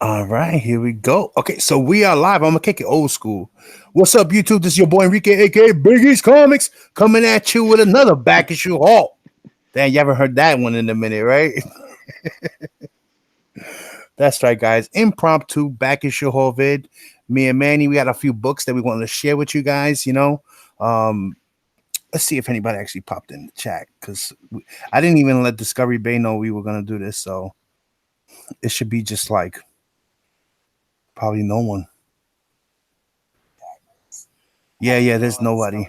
All right, here we go. Okay, so we are live. I'm gonna kick it old school. What's up, YouTube? This is your boy Enrique, aka Biggie's Comics, coming at you with another back issue haul. Damn, you haven't heard that one in a minute, right? That's right, guys. Impromptu back issue haul vid. Me and Manny, we got a few books that we wanted to share with you guys. Um, let's see if anybody actually popped in the chat because I didn't even let Discovery Bay know we were gonna do this, so it should be just like probably no one. Yeah, there's nobody.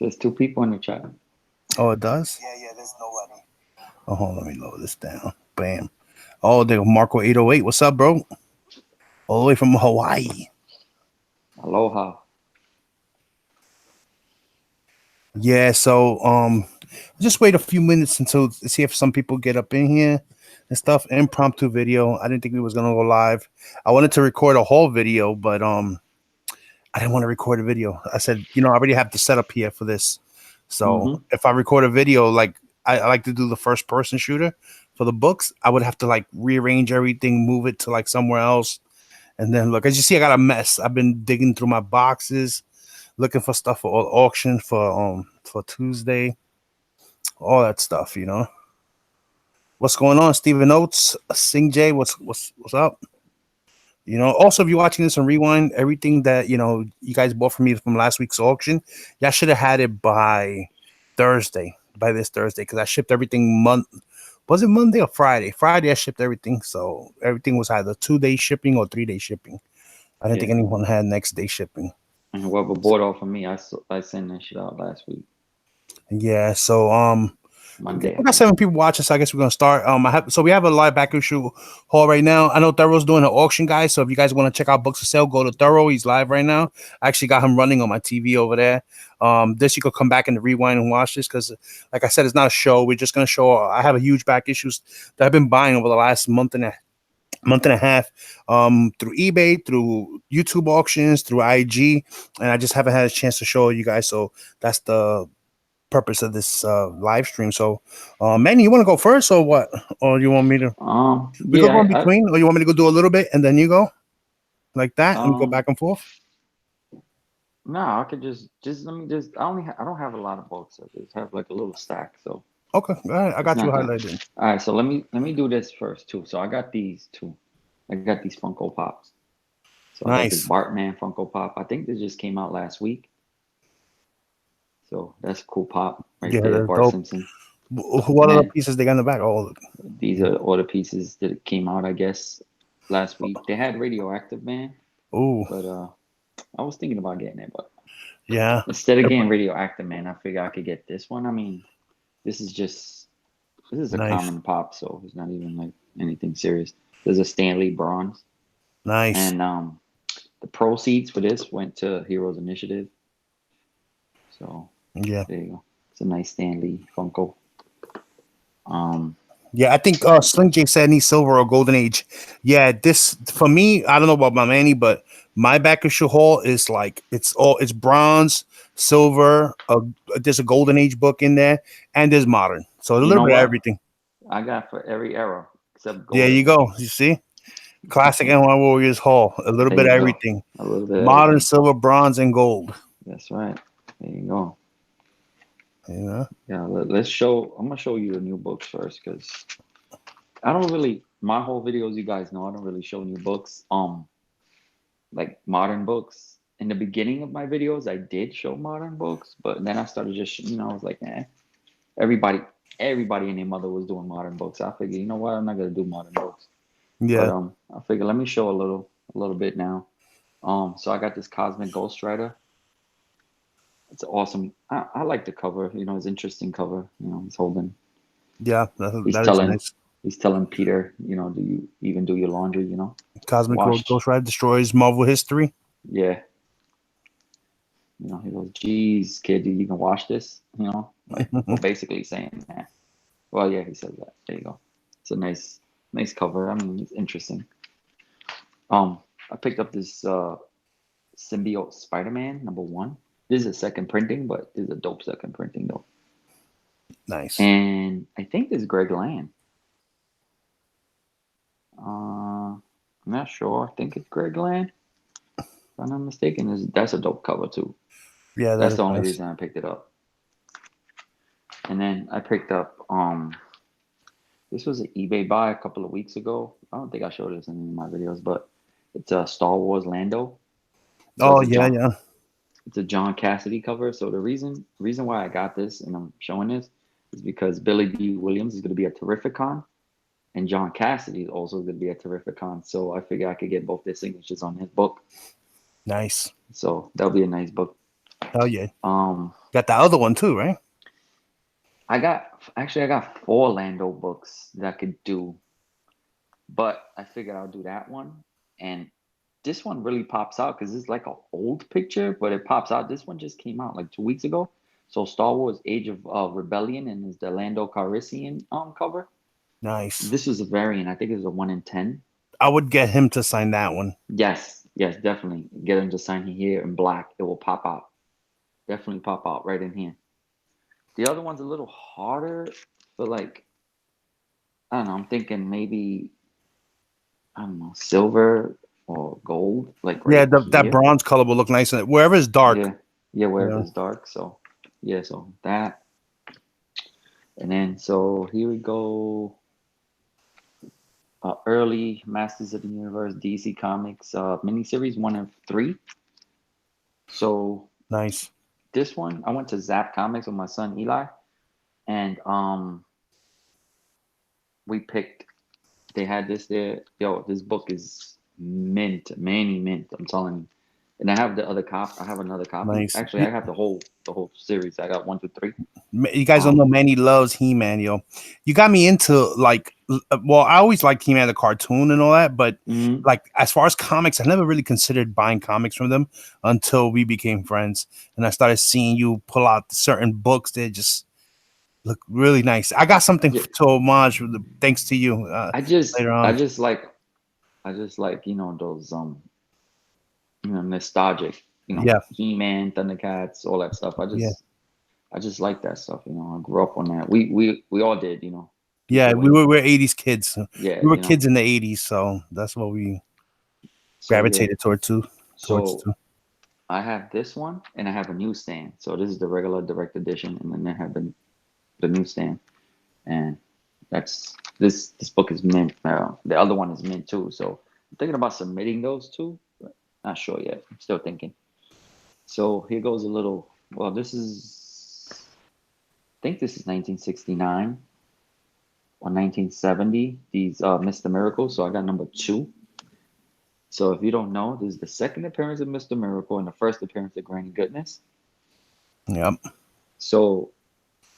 There's two people in the chat. Oh, it does? Oh, hold on, let me lower this down. Bam. Oh, there Marco 808. What's up, bro? All the way from Hawaii. Aloha. Yeah, so just wait a few minutes until see if some people get up in here and stuff. Impromptu video. I didn't think we was gonna go live. I wanted to record a whole video, but I didn't want to record a video. I said, I already have the setup here for this. So Mm-hmm. if I record a video, like I like to do the first person shooter for the books, I would have to like rearrange everything, move it to like somewhere else. And then look, as you see, I got a mess. I've been digging through my boxes, looking for stuff for auction for Tuesday, all that stuff. What's going on, Stephen Oates, Sing J? What's up? Also, if you're watching this on Rewind, everything that you guys bought from me from last week's auction, y'all should have had it by Thursday, by this Thursday, because I shipped everything was it Monday or Friday? Friday I shipped everything, so everything was either 2 day shipping or 3 day shipping. I didn't think Yeah. anyone had next day shipping. And whoever bought off of me, I sent that shit out last week, Yeah, so Monday, I we got think. 7 people watching, so I guess we're gonna start. We have a live back issue haul right now. I know Thorough's doing an auction, guys. So if you guys want to check out books for sale, go to Thorough. He's live right now. I actually got him running on my TV over there. This you could come back and rewind and watch this because, like I said, it's not a show. We're just gonna show. I have a huge back issues that I've been buying over the last month and a half, through eBay, through YouTube auctions, through IG, and I just haven't had a chance to show you guys. So that's the purpose of this live stream. So, Manny, you want to go first or what? Or you want me to? We could go in Yeah, between, or you want me to go do a little bit and then you go like that and go back and forth? no, I could just let me just. I don't have a lot of books. I just have like a little stack, so Okay, all right, I it's got you not that. highlighted. All right, so let me do this first too. So I got these two. I got these Funko Pops. So I got this Nice. Bartman Funko Pop. I think this just came out last week. So that's a cool pop right Yeah, there, that's Bart dope. Simpson. What And are the then pieces they got in the back? Oh, these are all the pieces that came out, I guess, last week. They had Radioactive Man, oh, but I was thinking about getting it, but yeah. instead of getting Radioactive Man, I figure I could get this one. I mean, this is just this is a Nice, common pop, so it's not even like anything serious. There's a Stanley bronze, nice. and the proceeds for this went to Heroes Initiative. So Yeah. there you go. It's a nice Stanley Funko. Um, Yeah, I think Sling J said he's silver or golden age. Yeah, this for me, I don't know about my Manny, but my back issue haul is like it's bronze, silver. There's a golden age book in there, and there's modern. So a you little know bit of what? everything. I got for every era except There Golden you Age. go. You see, classic NY Warriors haul. A little There bit you of go. everything. A little bit of Modern, everything. silver, bronze, and gold. That's right. There you go. You know. Yeah, let's show. I'm gonna show you the new books first because I don't really. My whole videos, you guys know, I don't really show new books. Like modern books. In the beginning of my videos, I did show modern books, but then I started just, I was like, eh. Everybody, everybody and their mother was doing modern books. I figured, you know what, I'm not gonna do modern books. But Yeah. I figured let me show a little bit now. So I got this Cosmic Ghost Rider. It's awesome. I like the cover. It's interesting cover. He's holding. Yeah. He's That is telling. nice. He's telling Peter. Do you even do your laundry? Cosmic Wash. Ghost Rider destroys Marvel history. Yeah. He goes, "Geez, kid, you can wash this." Like, well, basically saying that. Well, yeah, he says that. There you go. It's a nice cover. I mean, it's interesting. I picked up this symbiote Spider-Man #1. This is a second printing, but this is a dope second printing though. Nice. And I think this is Greg Land. I'm not sure. I think it's Greg Land. If I'm not mistaken, that's a dope cover too. Yeah, that That's is the only nice. reason I picked it up. And then I picked up this was an eBay buy a couple of weeks ago. I don't think I showed this in any of my videos, but it's a Star Wars Lando. So Oh yeah, yeah. it's a John Cassidy cover. So the reason why I got this and I'm showing this is because Billy D. Williams is going to be at Terrificon, and John Cassidy is also going to be at Terrificon. So I figured I could get both their signatures on his book. Nice. So that'll be a nice book. Oh yeah. Um, Got the other one too, right? I got 4 Lando books that I could do, but I figured I'll do that one. And this one really pops out because it's like an old picture, but it pops out. This one just came out like 2 weeks ago. So Star Wars: Age of Rebellion, and is the Lando Calrissian cover. Nice. This is a variant. I think it's a 1 in 10. I would get him to sign that one. Yes, definitely. Get him to sign here in black. It will pop out. Definitely pop out right in here. The other one's a little harder, but like I don't know. I'm thinking maybe I don't know, silver or gold, like Yeah, right that here. bronze color will look nice in it. Wherever it's dark. Yeah, wherever Yeah. it's dark. So yeah, so that. And then so here we go. Early Masters of the Universe DC Comics miniseries 1 of 3. So Nice. this one I went to Zap Comics with my son Eli, and we picked. They had this there. Yo, this book is mint, mint. I'm telling you. And I have the other copy. I have another copy. Nice. Actually, I have the whole series. I got 1 through 3. You guys don't know Manny loves He-Man, yo. You got me into like, well, I always liked He-Man the cartoon and all that, but like as far as comics, I never really considered buying comics from them until we became friends, and I started seeing you pull out certain books that just look really nice. I got something to homage thanks to you. Later on. I just like those nostalgic, He-Man, Thundercats, all that stuff. I just like that stuff. I grew up on that. We all did. Yeah, we're 80s kids. Yeah, we were kids in the 80s, so that's what we gravitated toward too. So I have this one, and I have a newsstand. So this is the regular direct edition, and then I have the newsstand, and that's this book is mint. The other one is mint too. So I'm thinking about submitting those two, but not sure yet. I'm still thinking. So here goes a little. Well, this is. I think this is 1969 or 1970. These Mr. Miracle. So I got number 2. So if you don't know, this is the second appearance of Mr. Miracle and the first appearance of Granny Goodness. Yep. So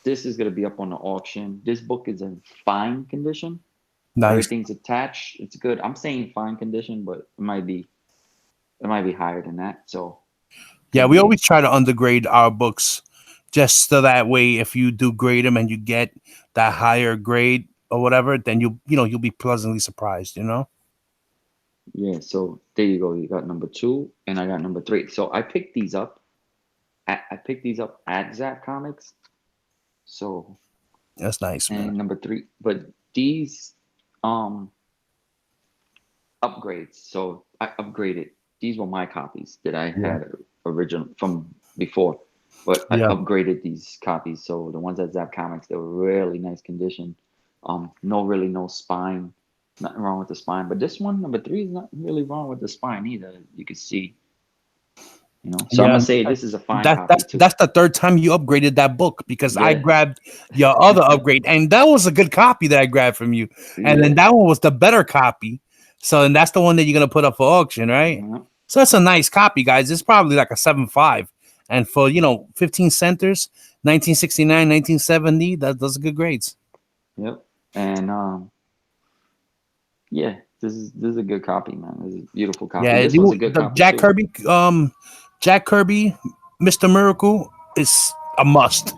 this is going to be up on the auction. This book is in fine condition. Nice. Everything's attached. It's good. I'm saying fine condition, but it might be higher than that. So yeah, we always try to undergrade our books just so that way if you do grade them and you get that higher grade or whatever, then you'll be pleasantly surprised, Yeah, so there you go. You got number 2 and I got number 3. So I picked these up. I picked these up at Zap Comics. So that's nice, man. And number 3, but these upgrades. So I upgraded. These were my copies that I had original from before, but I upgraded these copies. So the ones at Zap Comics, they were really nice condition. No spine. Nothing wrong with the spine, but this one, number 3, is not really wrong with the spine either. You can see, So I'm gonna say this is a fine copy too. That's the 3rd time you upgraded that book because I grabbed your other upgrade, and that was a good copy that I grabbed from you, and then that one was the better copy. So, and that's the one that you're gonna put up for auction, right? So that's a nice copy, guys. It's probably like a 7.5, and for 15 centers, 1969, 1970, those are good grades. Yep, and yeah, this is a good copy, man. This is a beautiful copy. Yeah, this was a good copy. Jack Kirby, Mr. Miracle is a must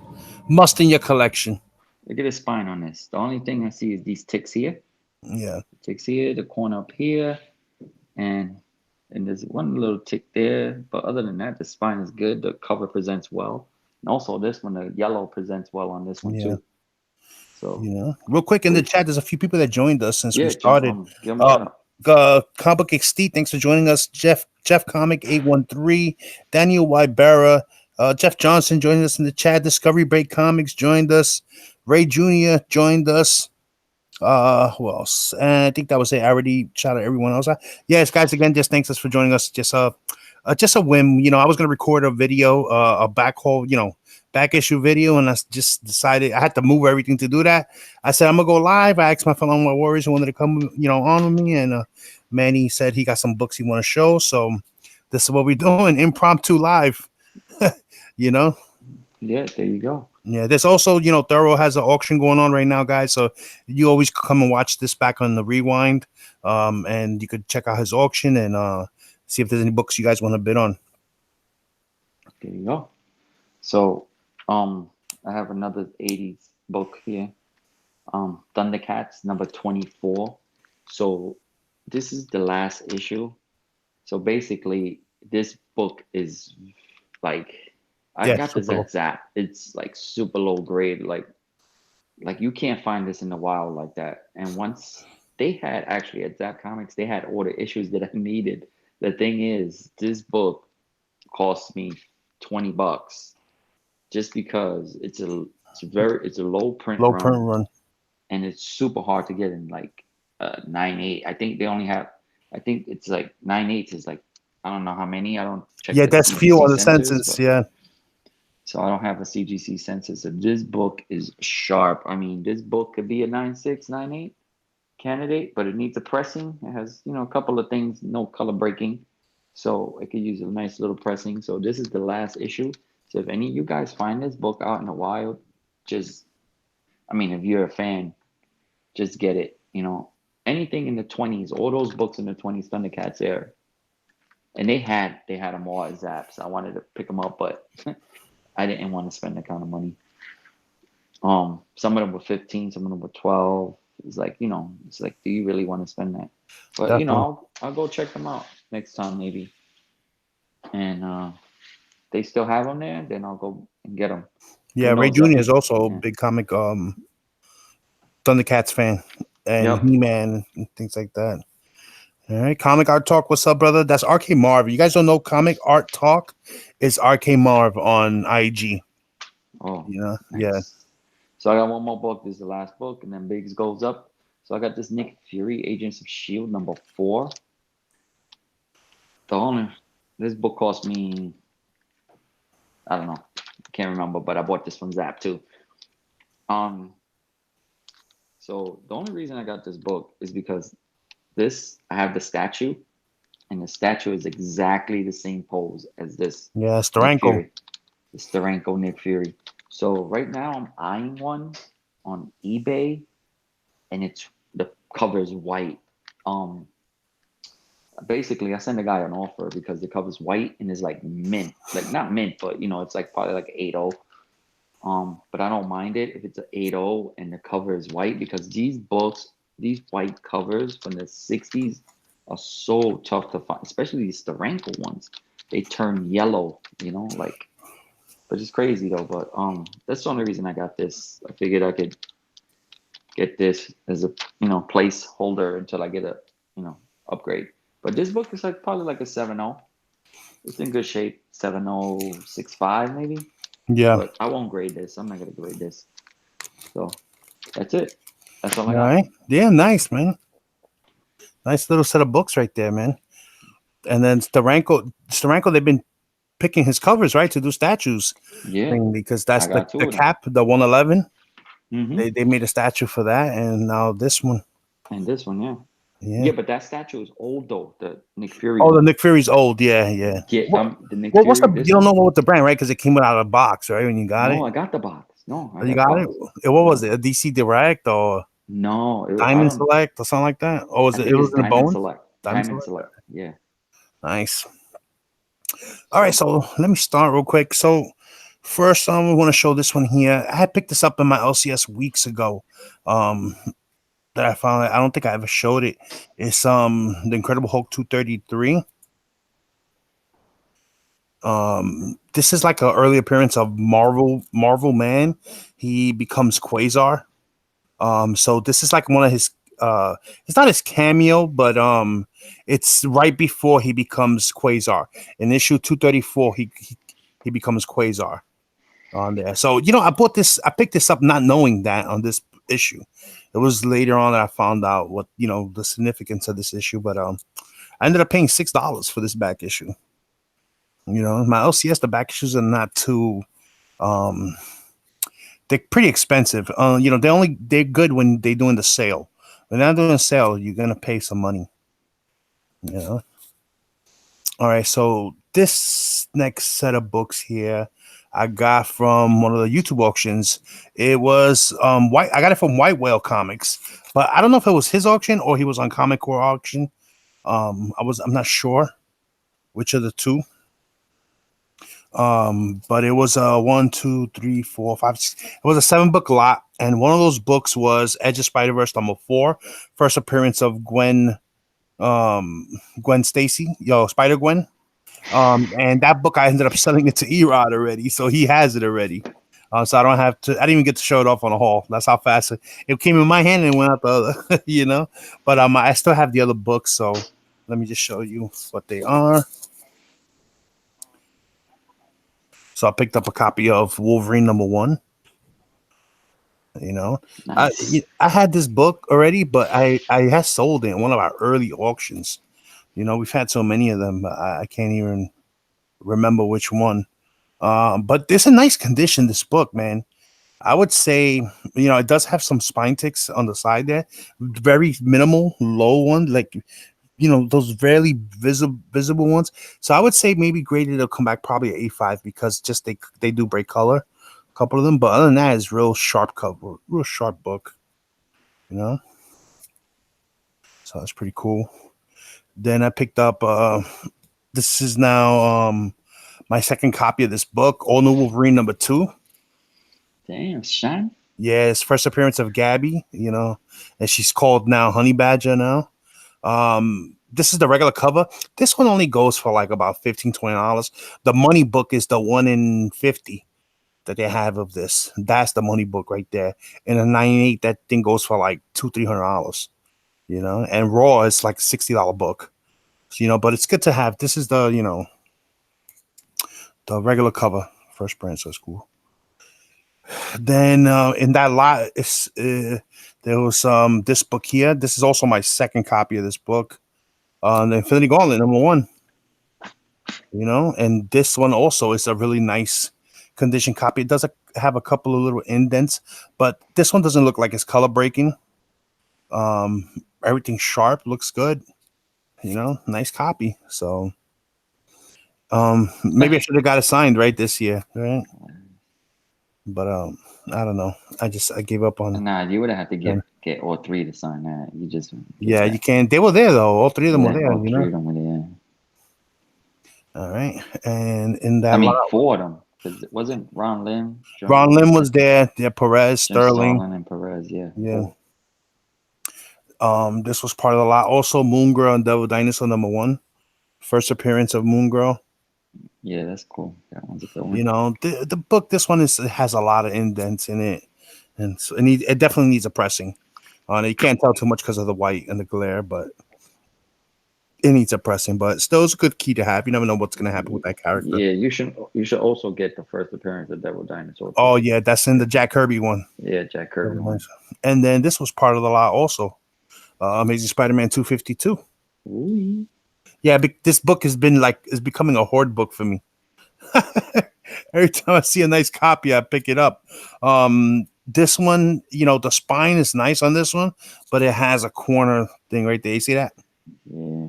in your collection. Look at the spine on this. The only thing I see is these ticks here. Yeah, ticks here, the corner up here, and there's one little tick there. But other than that, the spine is good. The cover presents well, and also this one, the yellow presents well on this one too. So real quick in the chat, there's a few people that joined us since we started. give them a shout out. Comic Book Steve, thanks for joining us. Jeff Comic 813, Daniel Wybera, Jeff Johnson joining us in the chat. Discovery Break Comics joined us. Ray Jr. joined us. Who else? And I think that was it. I already shouted out everyone else. Yes, guys, again, just thanks us for joining us. Just a whim. I was gonna record a video, a back issue video, and I just decided I had to move everything to do that. I said I'm gonna go live. I asked my fellow warriors who wanted to come, on with me, and Manny said he got some books he want to show. So this is what we're doing, impromptu live. Yeah, there you go. Yeah, there's also, Thorough has an auction going on right now, guys. So you always come and watch this back on the rewind. And you could check out his auction and see if there's any books you guys want to bid on. There you go. So, I have another 80s book here. Thundercats number 24. So this is the last issue. So basically, this book is like, I got this at Zap. It's like super low grade. Like you can't find this in the wild like that. And once they had actually at Zap Comics, they had all the issues that I needed. The thing is, this book cost me $20 just because it's a low print run, and it's super hard to get in like 9/8. I think they only have. I think it's like 9/8 is like, I don't know how many. I don't check. Yeah, that's few on the census. Yeah. So I don't have a CGC census. So this book is sharp. I mean, this book could be a 9/6, 9/8 candidate, but it needs a pressing. It has, a couple of things, no color breaking. So it could use a nice little pressing. So this is the last issue. So if any of you guys find this book out in the wild, if you're a fan, just get it. Anything in the 20s, all those books in the 20s, Thundercats era. And they had them all at Zaps. I wanted to pick them up, but I didn't want to spend that kind of money. Some of them were 15, some of them were 12. It's like, it's like, do you really want to spend that? But definitely. I'll go check them out next time maybe. And they still have them there, then I'll go and get them. Yeah, Ray Jr. is also a big comic Thundercats fan and He-Man and things like that. All right, Comic Art Talk. What's up, brother? That's RK Marv. You guys don't know Comic Art Talk? It's RK Marv on IG. Oh, yeah, nice. Yeah. So I got one more book. This is the last book, and then Biggs goes up. So I got this Nick Fury, Agents of S.H.I.E.L.D. number 4. This book cost me, I don't know, can't remember, but I bought this from Zap too. So the only reason I got this book is because I have the statue, and the statue is exactly the same pose as this. Yeah, Steranko. The Steranko Nick Fury. So right now I'm eyeing one on eBay, and the cover is white. Basically I sent a guy an offer because the cover's white and is like mint, like not mint, but it's like probably like 8.0. But I don't mind it if it's an 8.0 and the cover is white, because these white covers from the 60s are so tough to find, especially these Steranko ones. They turn yellow, but it's crazy though. But that's the only reason I got this. I figured I could get this as a placeholder until I get a upgrade. But this book is probably like a 7.0. It's in good shape. 7.065 maybe. Yeah. But I won't grade this. I'm not gonna grade this. So that's it. That's all I got. All right. Yeah, nice, man. Nice little set of books right there, man. And then Steranko, they've been picking his covers, right, to do statues. Yeah. Because that's the cap, the 111. Mm-hmm. They made a statue for that, and now this one. And this one, yeah. Yeah, but that statue is old though. The Nick Fury. Oh, the Nick Fury's old. Yeah. The Nick Fury. What's you don't know what the brand, right? Because it came out of a box, right? When you got it. No, I got the box. No, you got it. What was it? A DC Direct or Diamond Select or something like that? Or was it? It was in the Bone. Diamond Select. Yeah. Nice. All right, so let me start real quick. So first, we want to show this one here. I had picked this up in my LCS weeks ago. That I found. I don't think I ever showed it. It's the Incredible Hulk 233. This is like an early appearance of Marvel Man. He becomes Quasar. So this is like one of his it's not his cameo, but it's right before he becomes Quasar. In issue 234, he becomes Quasar on there. So I picked this up not knowing that on this issue. It was later on that I found out what the significance of this issue, but I ended up paying $6 for this back issue. My LCS, the back issues are not too they're pretty expensive. They're good when they're doing the sale. When they're not doing a sale, you're gonna pay some money. All right, so this next set of books here I got from one of the YouTube auctions. It was white. I got it from White Whale Comics, but I don't know if it was his auction or he was on Comic Core auction. I'm not sure which of the two. But it was a 1, 2, 3, 4, 5, 6. It was a 7-book lot, and one of those books was Edge of Spider-Verse #4, first appearance of Gwen Stacy, Spider-Gwen. And that book I ended up selling it to Erod already, so he has it already. So I didn't even get to show it off on a haul. That's how fast it came in my hand and went out the other, But I still have the other books, so let me just show you what they are. So I picked up a copy of Wolverine #1. Nice. I had this book already, but I had sold it in one of our early auctions. We've had so many of them, I can't even remember which one. But there's a nice condition, this book, man. I would say, it does have some spine ticks on the side there. Very minimal, low one, like, those rarely visible ones. So I would say maybe graded it'll come back probably at A5 because just they do break color, a couple of them. But other than that, it's real sharp cover, real sharp book, So that's pretty cool. Then I picked up this is now my second copy of this book, All New Wolverine #2. Damn, Sean. Yeah, it's first appearance of Gabby, and she's called now Honey Badger now. This is the regular cover. This one only goes for like about $15-$20. The money book is the 1 in 50 that they have of this. That's the money book right there. And a 98, that thing goes for like $200-$300. And Raw is like $60 book. But it's good to have. This is the the regular cover, first brand, so it's cool. Then in that lot, there was this book here. This is also my second copy of this book, the Infinity Gauntlet #1. And this one also is a really nice condition copy. It does have a couple of little indents, but this one doesn't look like it's color breaking. Everything's sharp, looks good. Nice copy. So maybe I should have got it signed right this year, right? But I don't know. I gave up on. Nah, you would have had to get all three to sign that. You just you can. They were there though. All three of them were there. All three of them were there. All right, and in that, four of them, because it wasn't Ron Lim. Ron Lim was there. Yeah, Perez, Sterling, and Perez. Yeah. Cool. This was part of the lot. Also, Moon Girl and Devil Dinosaur #1, first appearance of Moon Girl. Yeah, that's cool. That one's a good one. The book. This one has a lot of indents in it, and so it definitely needs a pressing. You can't tell too much because of the white and the glare, but it needs a pressing. But still, it's a good key to have. You never know what's going to happen with that character. Yeah, you should also get the first appearance of Devil Dinosaur. Oh yeah, that's in the Jack Kirby one. Yeah, Jack Kirby one. And then this was part of the lot also. Amazing Spider-Man 252. Ooh. Yeah, this book is becoming a hoard book for me. Every time I see a nice copy, I pick it up. This one, the spine is nice on this one, but it has a corner thing right there. You see that? Yeah.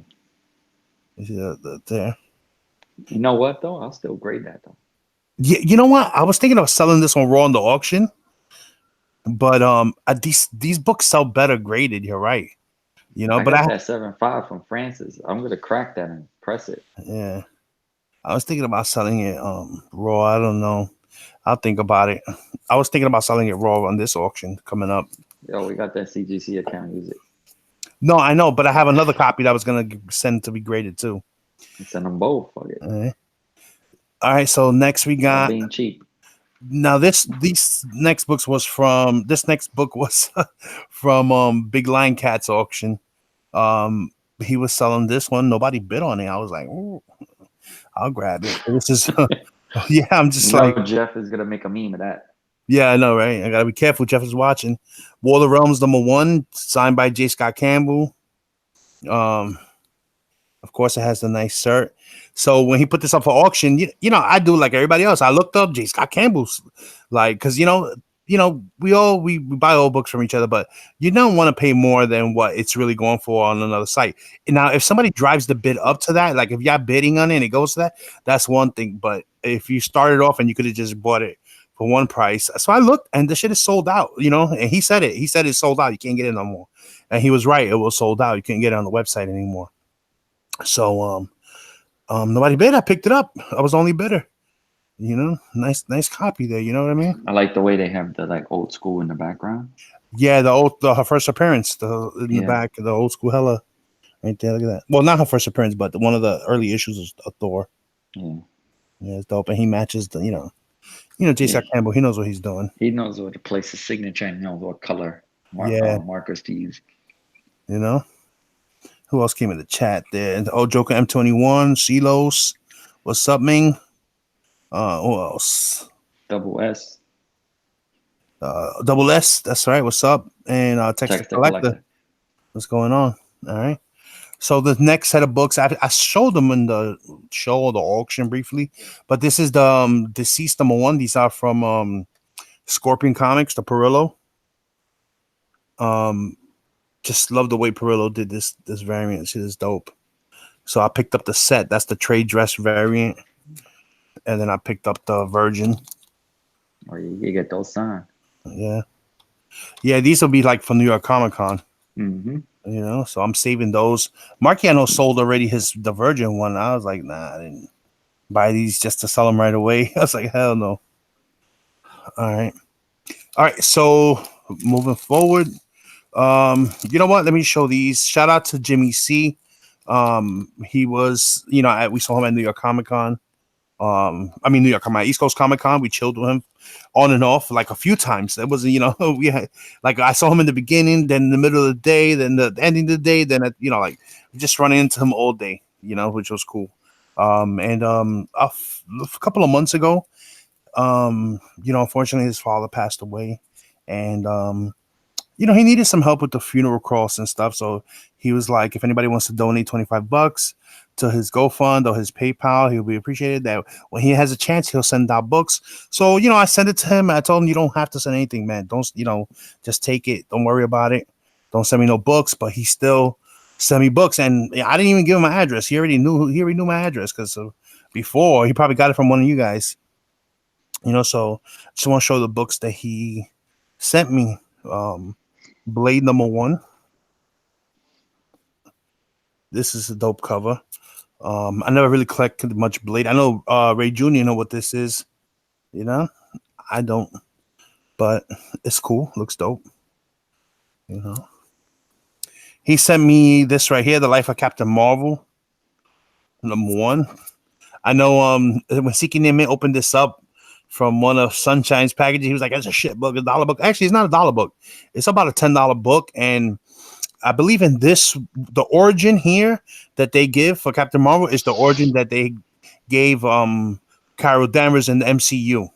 You see that there? You know what though? I'll still grade that though. Yeah, you know what? I was thinking of selling this on Raw in the auction, but these books sell better graded. You're right. I got that 7.5 from Francis. I'm gonna crack that and press it. Yeah, I was thinking about selling it Raw. I don't know. I'll think about it. I was thinking about selling it Raw on this auction coming up. Yo, we got that CGC account. Use it. No, I know, but I have another copy that I was gonna send to be graded too. Send them both. Fuck it. All right. So next we got being cheap. Now these next books was from this next book was from Big Lion Cat's auction. Um, he was selling this one. Nobody bid on it. I was like, ooh, I'll grab it. This is yeah. I'm just like, Jeff is gonna make a meme of that. yeah, I know, right? I gotta be careful. Jeff is watching. War of the Realms #1, signed by J. Scott Campbell. Um, of course, it has the nice cert. So when he put this up for auction, you know, I do like everybody else. I looked up J. Scott Campbell's, like, because we buy old books from each other, but you don't want to pay more than what it's really going for on another site. And now, if somebody drives the bid up to that, like if you're bidding on it and it goes to that, that's one thing. But if you started off and you could have just bought it for one price, so I looked and the shit is sold out. You know, and he said it. He said it's sold out. You can't get it no more. And he was right. It was sold out. You couldn't get it on the website anymore. So nobody bid. I picked it up. I was the only bidder. You know, nice copy there. You know what I mean? I like the way they have the like old school in the background. Yeah, her first appearance, the back, the old school Hella, right there. Look at that. Well, not her first appearance, but one of the early issues of Thor. Yeah, it's dope, and he matches the J. Scott Campbell. He knows what he's doing. He knows what to place his signature and knows what color markers to use. You know, who else came in the chat there? And Joker M21, Silos, what's up, Ming? Who else? Double S. Double S, that's right. What's up? And Texas Collector. What's going on? All right. So the next set of books, I showed them in the show or the auction briefly, but this is the Deceased #1. These are from Scorpion Comics, the Perillo. Just love the way Perillo did this variant. Shit is dope. So I picked up the set. That's the trade dress variant, and then I picked up the Virgin. Or you get those signed. Yeah. These will be like for New York Comic Con. Mm-hmm. You know, so I'm saving those. Marciano sold already the Virgin one. I was like, nah, I didn't buy these just to sell them right away. I was like, hell no. All right. So moving forward, you know what? Let me show these. Shout out to Jimmy C. He was, we saw him at New York Comic Con. New York Comic, East Coast Comic Con. We chilled with him on and off like a few times. It wasn't, we had like I saw him in the beginning, then in the middle of the day, then the ending of the day, then just running into him all day, which was cool. A couple of months ago, unfortunately his father passed away, and he needed some help with the funeral costs and stuff. So he was like, if anybody wants to donate $25 to his GoFund or his PayPal, he'll be appreciated. That when he has a chance, he'll send out books. So, I sent it to him. I told him, you don't have to send anything, man. Don't, just take it. Don't worry about it. Don't send me no books. But he still sent me books. And I didn't even give him my address. He already knew my address because before he probably got it from one of you guys. So I just want to show the books that he sent me. Blade #1. This is a dope cover. I never really collected much Blade. I know Ray Jr. know what this is. I don't, but it's cool. Looks dope. He sent me this right here, The Life of Captain Marvel #1. I know when Seeking Name opened this up from one of Sunshine's packages, he was like, "That's a shit book, $1 book." Actually, it's not $1 book. It's about a $10 book, and I believe in this, the origin here that they give for Captain Marvel is the origin that they gave Carol Danvers in the MCU.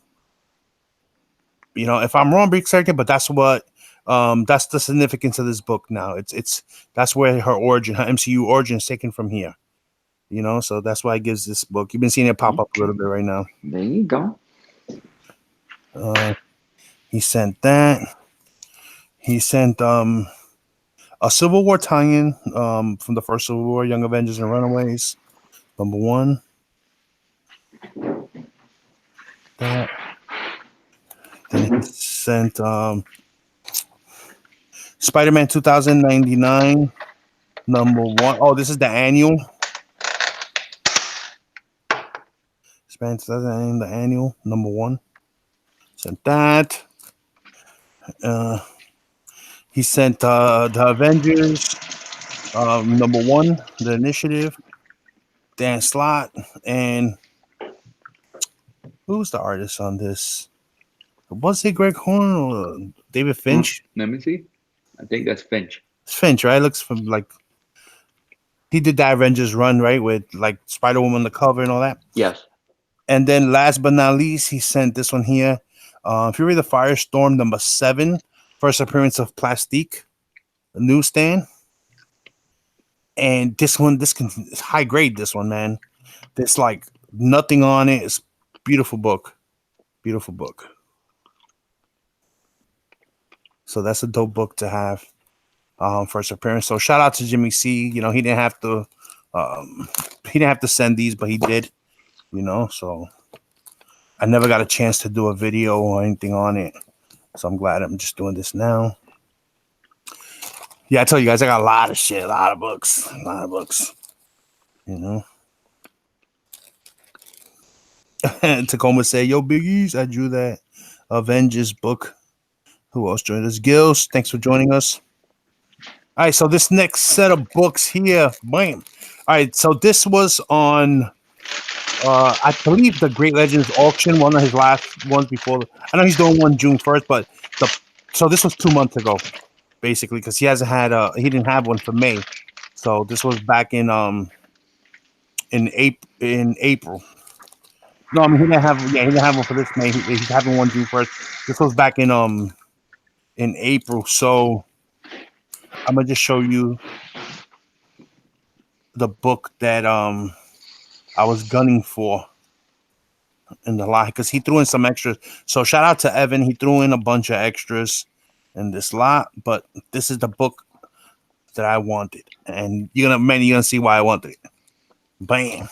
If I'm wrong, be second, but that's what that's the significance of this book now. That's where her origin, her MCU origin is taken from here. So that's why it gives this book. You've been seeing it pop up a little bit right now. There you go. He sent that. He sent a Civil War tie-in from the first Civil War, Young Avengers and Runaways #1. That. Then he sent Spider-Man 2099 #1. Oh, this is the annual. Spider-Man 2099, the annual #1. Sent that. He sent the Avengers #1, the Initiative, Dan Slott, and who's the artist on this? Was it Greg Horn or David Finch? Let me see. I think that's Finch. It's Finch, right? Looks from like he did that Avengers run, right? With like Spider Woman on the cover and all that. Yes. And then last but not least, he sent this one here. Fury the Firestorm #7, first appearance of Plastique, a newsstand. And this one, it's high grade. This one, man. There's like nothing on it. It's beautiful book. Beautiful book. So that's a dope book to have. First appearance. So shout out to Jimmy C. You know, he didn't have to send these, but he did. You know, so I never got a chance to do a video or anything on it. So I'm glad I'm just doing this now. Yeah, I tell you guys, I got a lot of shit, a lot of books. You know. Tacoma said, "Yo, Biggies, I drew that Avengers book." Who else joined us? Gills, thanks for joining us. All right, so this next set of books here, bam. All right, so this was on, I believe, the Great Legends auction, one of his last ones before. I know he's doing one June 1st, but so this was 2 months ago, basically, because he didn't have one for May, so this was back in April. No, I mean he didn't have one for this May. He's having one June 1st. This was back in April, so I'm gonna just show you the book that I was gunning for in the lot because he threw in some extras. So shout out to Evan. He threw in a bunch of extras in this lot, but this is the book that I wanted, and you're gonna see why I wanted it. Bam.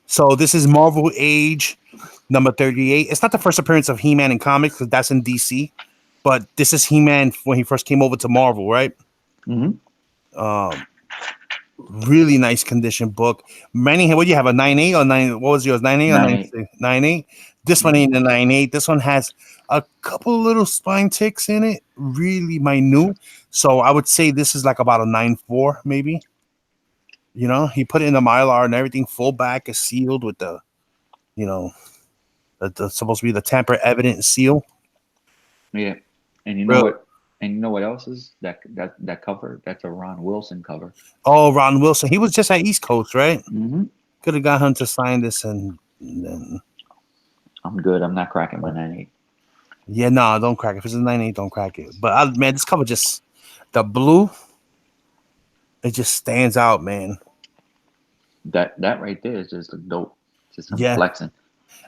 So this is Marvel Age #38. It's not the first appearance of He-Man in comics because that's in DC, but this is He-Man when he first came over to Marvel, right? Really nice condition book. What do you have, a 9.8 or 9? What was yours, 9.8 or 9.8? 9.8. This one ain't a 9.8. This one has a couple little spine ticks in it, really minute. So I would say this is like about a 9.4 maybe. You know, he put it in the Mylar and everything. Full back is sealed with the, you know, that's supposed to be the tamper evident seal. Yeah, and you know what? And you know what else is that cover? That's a Ron Wilson cover. Oh, Ron Wilson. He was just at East Coast, right? Could have got him to sign this, and then I'm good. I'm not cracking my 9.8. Yeah, no, don't crack it. If it's a 9.8, don't crack it. But man, this cover just the blue. It just stands out, man. That right there is just dope. Just flexing.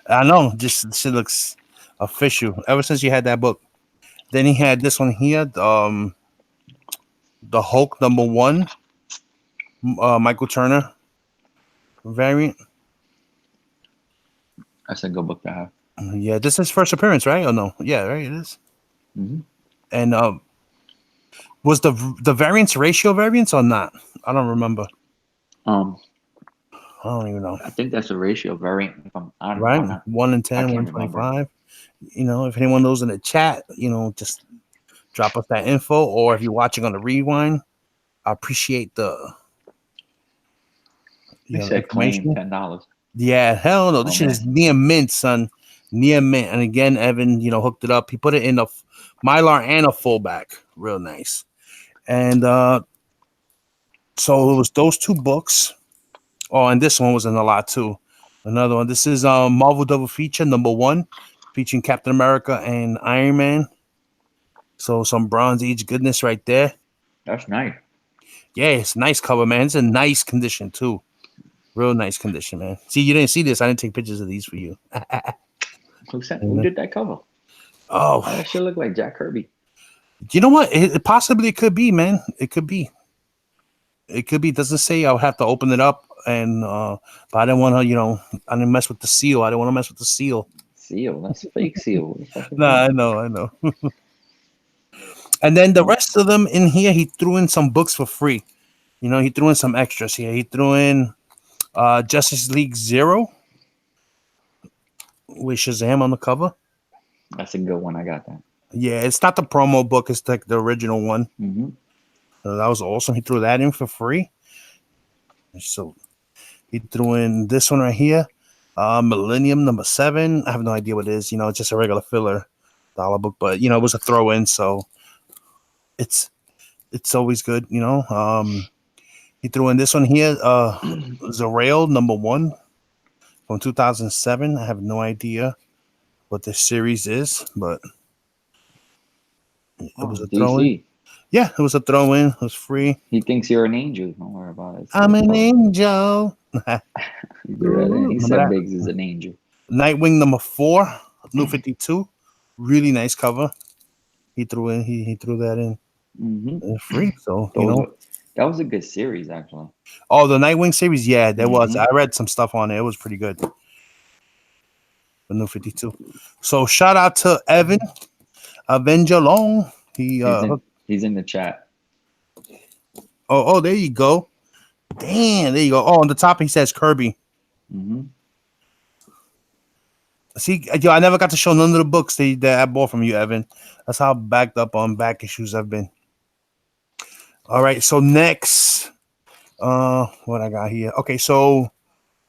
I know. Just shit looks official. Ever since you had that book. Then he had this one here, the Hulk #1, Michael Turner variant. That's a good book to have. Yeah, this is first appearance, right? Oh no, yeah, right, it is. And was the variance ratio variance or not? I don't remember. I don't even know. I think that's a ratio variant. Right, 1 in 10, 125. You know, if anyone knows in the chat, you know, just drop us that info, or if you're watching on the rewind, I appreciate the information. $10. Yeah, hell no, this shit is near mint, son. Near mint. And again, Evan, you know, hooked it up. He put it in a Mylar and a fullback. Real nice. And so it was those two books. Oh, and this one was in a lot too. Another one. This is Marvel Double Feature #1, featuring Captain America and Iron Man. So some Bronze Age goodness right there. That's nice. Yeah, it's a nice cover, man. It's a nice condition too. Real nice condition, man. See, you didn't see this. I didn't take pictures of these for you. Who did that cover? Oh, that should look like Jack Kirby. You know what? It possibly could be, man. It could be. It could be. It doesn't say. I would have to open it up, and but I didn't want to. You know, I didn't mess with the seal. I didn't want to mess with the seal. Seal? That's a fake seal. Nah, I know. And then the rest of them in here, he threw in some books for free. You know, he threw in some extras here. He threw in Justice League 0 with Shazam on the cover. That's a good one. I got that. Yeah, it's not the promo book. It's like the original one. So that was awesome. He threw that in for free. So he threw in this one right here. Millennium number 7. I have no idea what it is. It's just a regular filler dollar book, but it was a throw in, so it's always good. He threw in this one here, Zerail number 1 from 2007. I have no idea what this series is, but it was a throw in. DC. Yeah, it was a throw in. It was free. He thinks you're an angel. Don't worry about it. I'm an angel. He said Biggs is an angel. Nightwing number 4, new 52. Really nice cover. He threw in. He threw that in. Mm-hmm. Free. So that was a good series, actually. Oh, the Nightwing series, yeah, there was. I read some stuff on it. It was pretty good. The new 52. So shout out to Evan Avenger Long. He's in the chat. Oh, there you go. Damn, there you go. Oh, on the top he says Kirby. Mm-hmm. See, I never got to show none of the books that I bought from you, Evan. That's how backed up on back issues I've been. All right, so next, what I got here? Okay, so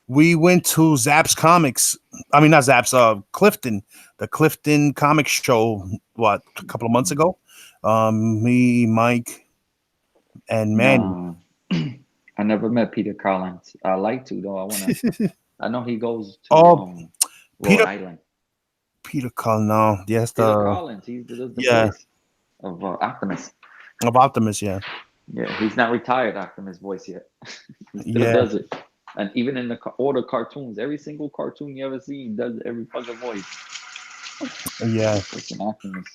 we went to Zap's Comics. I mean, not Zap's, Clifton, the Clifton Comics Show. What, a couple of months ago? Me, Mike, and Manny. I never met Peter Collins. I like to though. I know he goes to Rhode Island. Peter Collins, no, yes, Peter Collins. He's the voice of Optimus. Of Optimus, yeah. Yeah, he's not retired Optimus voice yet. He still does it. And even in all the cartoons, every single cartoon you ever see, he does every fucking voice. Yeah. It's an Optimus.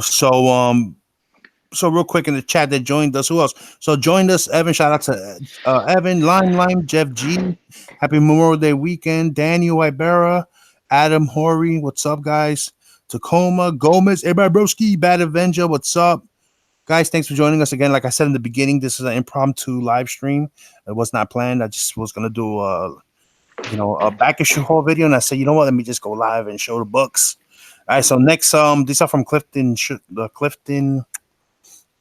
So real quick in the chat that joined us, who else? So joined us, Evan. Shout out to Evan, Lime, Jeff G. Happy Memorial Day weekend. Daniel Ibera, Adam Horry. What's up, guys? Tacoma, Gomez, everybody broski, Bad Avenger. What's up? Guys, thanks for joining us again. Like I said in the beginning, this is an impromptu live stream. It was not planned. I just was gonna do a back issue haul video, and I said, you know what? Let me just go live and show the books. All right. So next, these are from Clifton, the Clifton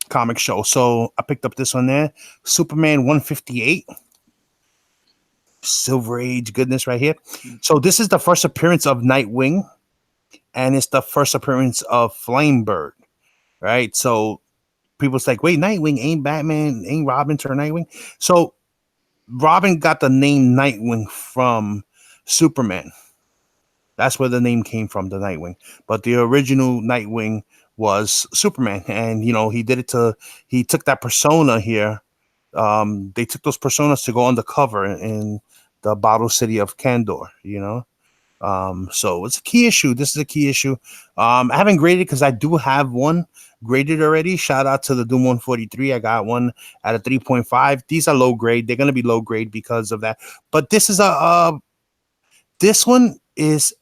Comic Show. So I picked up this one there, Superman 158, Silver Age goodness right here. So this is the first appearance of Nightwing, and it's the first appearance of Flamebird. Right. So people's like, wait, Nightwing ain't Batman, ain't Robin turned Nightwing. So Robin got the name Nightwing from Superman. That's where the name came from, the Nightwing. But the original Nightwing was Superman. And, he took that persona here. They took those personas to go undercover in the Bottle City of Kandor, So it's a key issue. This is a key issue. I haven't graded because I do have one graded already. Shout out to the Doom 143. I got one at a 3.5. These are low grade. They're going to be low grade because of that. But this is this one is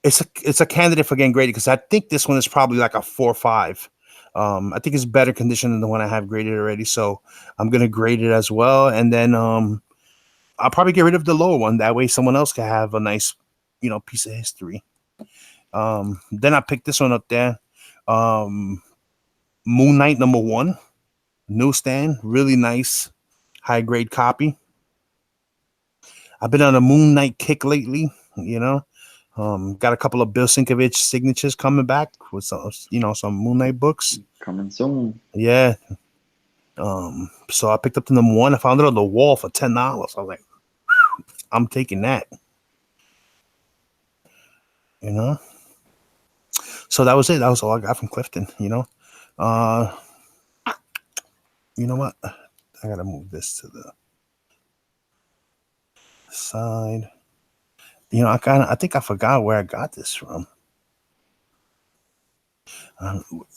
it's a candidate for getting graded because I think this one is probably like a 4 or 5. I think it's better condition than the one I have graded already. So I'm going to grade it as well. And then I'll probably get rid of the lower one. That way someone else can have a nice, piece of history. Then I picked this one up there. Moon Knight number 1, newsstand, really nice, high grade copy. I've been on a Moon Knight kick lately, got a couple of Bill Sienkiewicz signatures coming back with some, some Moon Knight books coming soon. Yeah. So I picked up the number 1. I found it on the wall for $10. I was like, I'm taking that. So that was it. That was all I got from Clifton, You know what? I gotta move this to the side. I think I forgot where I got this from.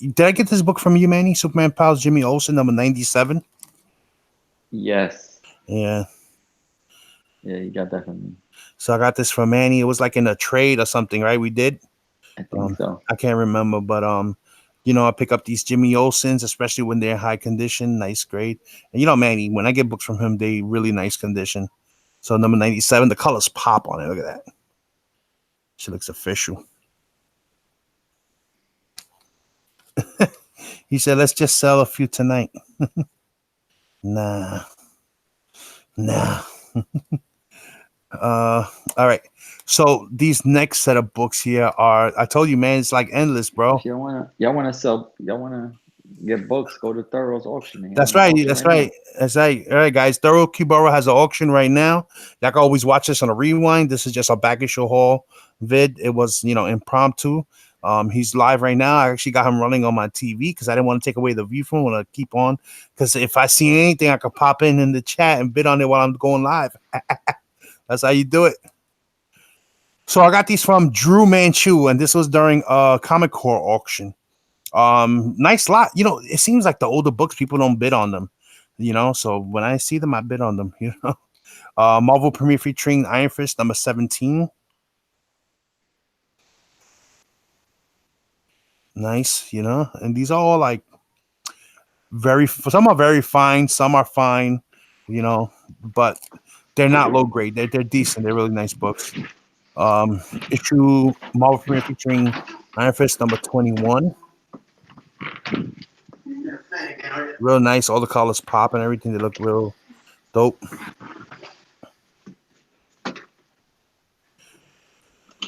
Did I get this book from you, Manny? Superman Pals, Jimmy Olsen, number 97? Yes. Yeah. Yeah, you got that from me. So I got this from Manny. It was like in a trade or something, right? We did? I think so. I can't remember, but I pick up these Jimmy Olsens, especially when they're high condition, nice grade. And Manny, when I get books from him, they really nice condition. So number 97, the colors pop on it. Look at that. She looks official. He said, let's just sell a few tonight. Nah. All right. So these next set of books here are, I told you, man, it's like endless, bro. If y'all wanna get books, go to Thorough's auction. They That's having an right. auction That's right now. right. That's right. All right, guys. Thorough Kubara has an auction right now. Y'all can always watch this on a rewind. This is just a back issue haul vid. It was, impromptu. He's live right now. I actually got him running on my TV because I didn't want to take away the view from him. I want to keep on because if I see anything, I could pop in the chat and bid on it while I'm going live. That's how you do it. So I got these from Drew Manchu, and this was during a Comic Core auction. Nice lot. It seems like the older books people don't bid on them. So when I see them, I bid on them. Marvel Premiere featuring Iron Fist number 17. Nice. And these are all like some are very fine, some are fine. But they're not low grade. They're decent. They're really nice books. Issue Marvel Premiere featuring Iron Fist number 21. Real nice. All the colors pop and everything. They look real dope.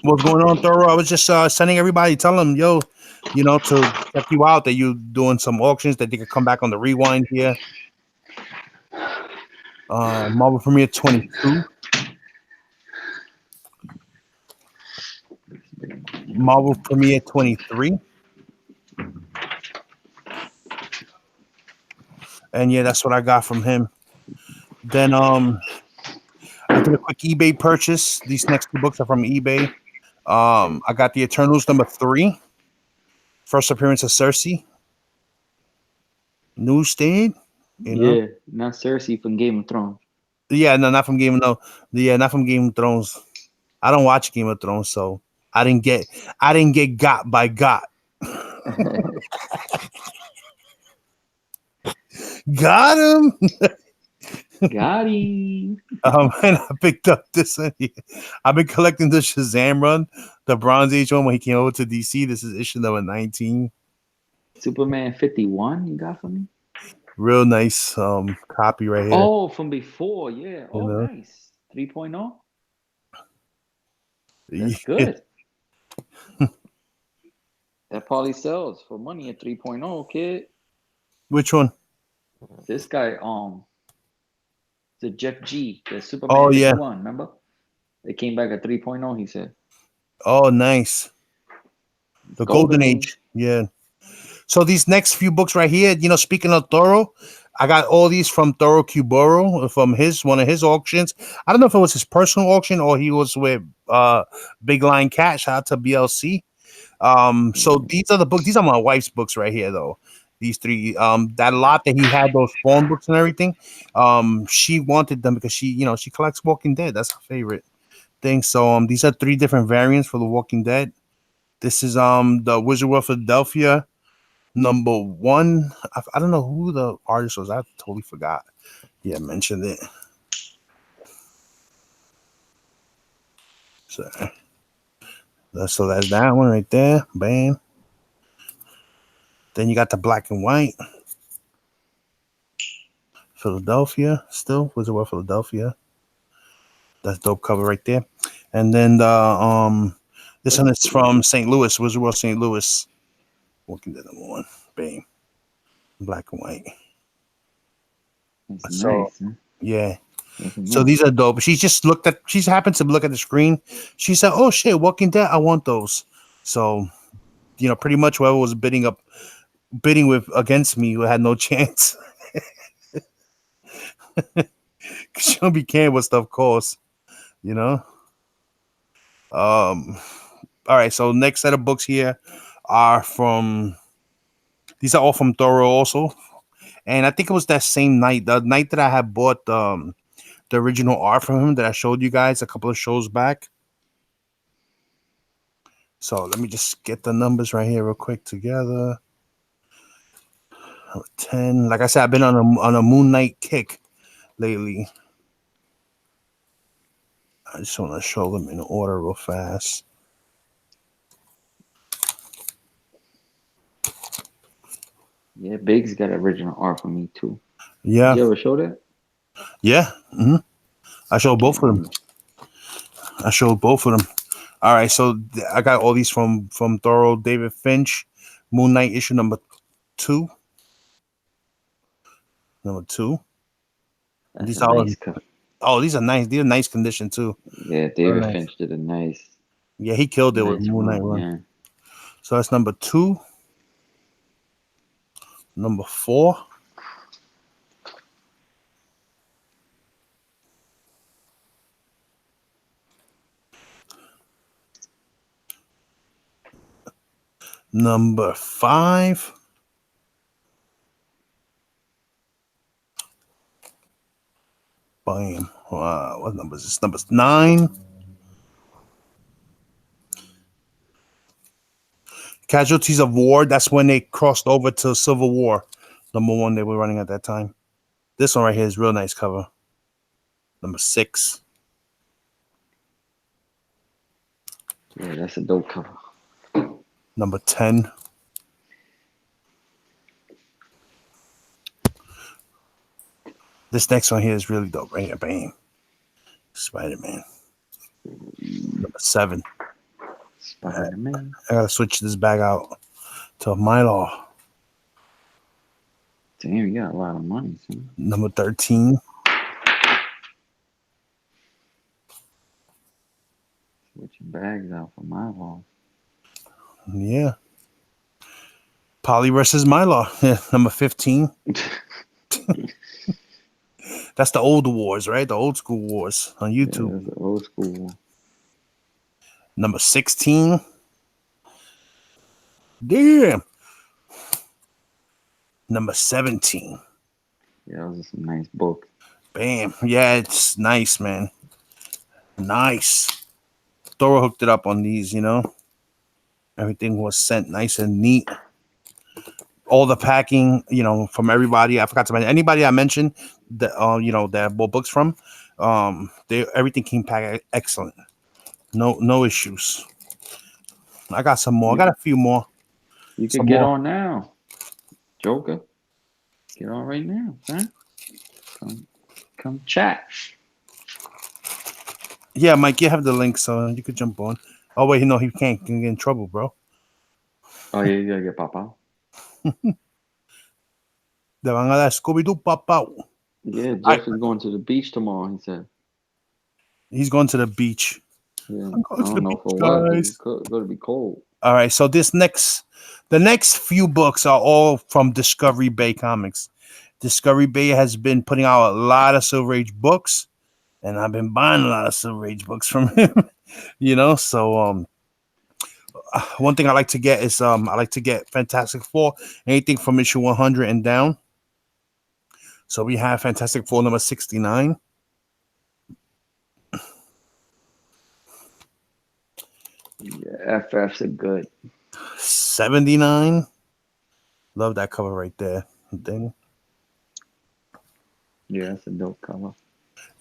What's going on, Thorough? I was just sending everybody, telling them, yo, to check you out, that you're doing some auctions, that they could come back on the rewind here. Marvel Premiere 22. Marvel Premiere 23. And yeah, that's what I got from him. Then I did a quick eBay purchase. These next two books are from eBay. I got the Eternals number 3. First appearance of Cersei. Newsstand. Yeah, not Cersei from Game of Thrones. Yeah, no, not from Game of not from Game of Thrones. I don't watch Game of Thrones, so I didn't get got by got. Got him. Got him. And I picked up this. I've been collecting the Shazam run, the Bronze Age one when he came over to DC. This is issue number 19. Superman 51 you got for me? Real nice copy right here. Oh, from before, yeah. Oh, nice. 3.0. That's good. That probably sells for money at 3.0, kid. Which one? This guy, the Jeff G, the Superman 51, remember? They came back at 3.0, he said. Oh, nice. The Golden Age. Yeah. So these next few books right here, speaking of Thorough, I got all these from Thorough Kuboro from one of his auctions. I don't know if it was his personal auction or he was with Big Line Cat. Shout out to BLC. So these are the books. These are my wife's books right here, though. These three. That lot that he had, those Spawn books and everything. She wanted them because she collects Walking Dead. That's her favorite thing. So these are 3 different variants for the Walking Dead. This is the Wizard World Philadelphia number 1. I don't know who the artist was. I totally forgot. Yeah, I mentioned it. So that's that one right there. Bam. Then you got the black and white. Philadelphia, still Wizard World Philadelphia. That's dope cover right there. And then the this one is from St. Louis, Wizard World St. Louis. Walking Dead number 1. Bam. Black and white. That's nice, huh? Yeah. So these are dope. She happened to look at the screen. She said, "Oh shit, Walking Dead, I want those." So, pretty much whoever was bidding with against me who had no chance. She don't be caring what stuff costs, All right, so next set of books here are these are all from Thorough also. And I think it was that same night, the night that I had bought the original art from him that I showed you guys a couple of shows back. So let me just get the numbers right here real quick together. 10. Like I said, I've been on a Moon Knight kick lately. I just want to show them in order real fast. Yeah, Big's got original art for me too. Yeah. Did you ever show that? Yeah. Mm-hmm. I showed both of them. I showed both of them. All right, so I got all these from Thorough David Finch, Moon Knight issue number 2. Number 2. That's These a are nice cover. these are nice. These are nice condition too. Yeah, Very David nice. Finch did a Yeah, he killed it with nice Moon Knight run. run. Yeah. So that's number 2. Number 4. Number 5. Bam. What number is this? Number 9. Casualties of War. That's when they crossed over to Civil War. Number 1 they were running at that time. This one right here is real nice cover. Number 6. Yeah, that's a dope cover. Number 10. This next one here is really dope. Right here, bam. Spider-Man. Number 7. Spider-Man. I gotta switch this bag out to Mylar. Damn, you got a lot of money, son. Number 13. Switching bags out for my wall. Yeah. Polly versus Mylar. Yeah, number 15. That's the old wars, right? The old school wars on YouTube. Yeah, that's the old school one. Number 16. Damn. Number 17. Yeah, those are some nice books. Bam. Yeah, it's nice, man. Nice. Thorough hooked it up on these, you know. Everything was sent nice and neat. All the packing, you know, from everybody. I forgot to mention anybody I mentioned that you know, that I bought books from. They everything came packed excellent. No issues. I got some more. I got a few more. You Some could get more. on now, Joker. Get on right now, son. Come chat. Yeah, Mike, you have the link, so you could jump on. Oh wait, no, he can't. He can get in trouble, bro. Oh yeah, you gotta get Papa. Le van a dar Scooby-Doo papá. Yeah, Jeff is going to the beach tomorrow. He said. He's going to the beach. Yeah, I'm I going to the don't know beach, for what, because guys. it's going to be cold. All right, so the next few books are all from Discovery Bay Comics. Discovery Bay has been putting out a lot of Silver Age books, and I've been buying a lot of Silver Age books from him. You know, so one thing I like to get is I like to get Fantastic Four, anything from issue 100 and down. So we have Fantastic Four number 69. Yeah, FF's a good. 79. Love that cover right there. Thing. Yeah, that's a dope cover.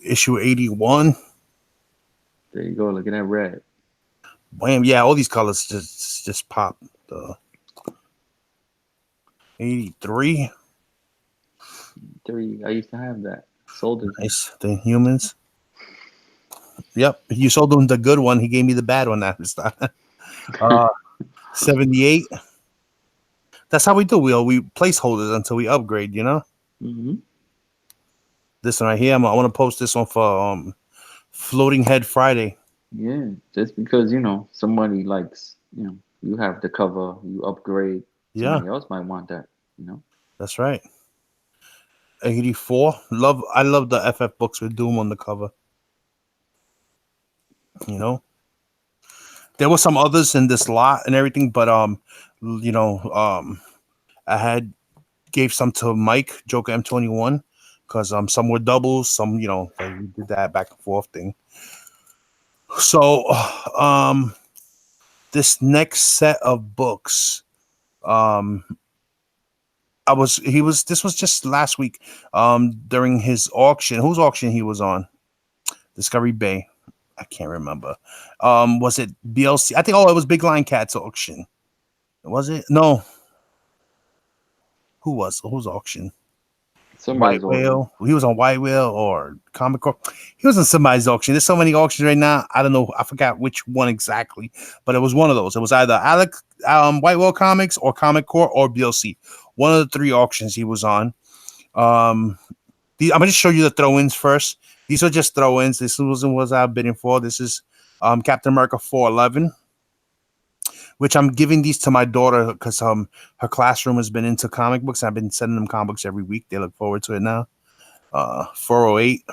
Issue 81. There you go. Look at that red. Bam. Yeah, all these colors just pop. 83. I used to have that. Sold it. Nice. The Humans. Yep. You sold him the good one. He gave me the bad one this time. 78. That's how we do. We placeholders until we upgrade, you know? Mm-hmm. This one right here, I want to post this one for Floating Head Friday. Yeah, just because, somebody likes, you have the cover, you upgrade. Somebody else might want that, That's right. 84. I love the FF books with Doom on the cover. You know? There were some others in this lot and everything, but I gave some to Mike, Joker M21, because some were doubles, some, we did that back and forth thing. So this next set of books, this was just last week during his auction. Whose auction he was on? Discovery Bay. I can't remember. Was it BLC? I think it was Big Lion Cat's auction. Was it? No. Whose auction? Somebody's White Whale. He was on White Whale or Comic Corp. He was on somebody's auction. There's so many auctions right now. I don't know. I forgot which one exactly, but it was one of those. It was either White Whale Comics or Comic Corp or BLC. One of the three auctions he was on. I'm gonna just show you the throw-ins first. These are just throw-ins. This wasn't what I was bidding for. This is Captain America 411. Which I'm giving these to my daughter because her classroom has been into comic books. I've been sending them comic books every week. They look forward to it now. 408.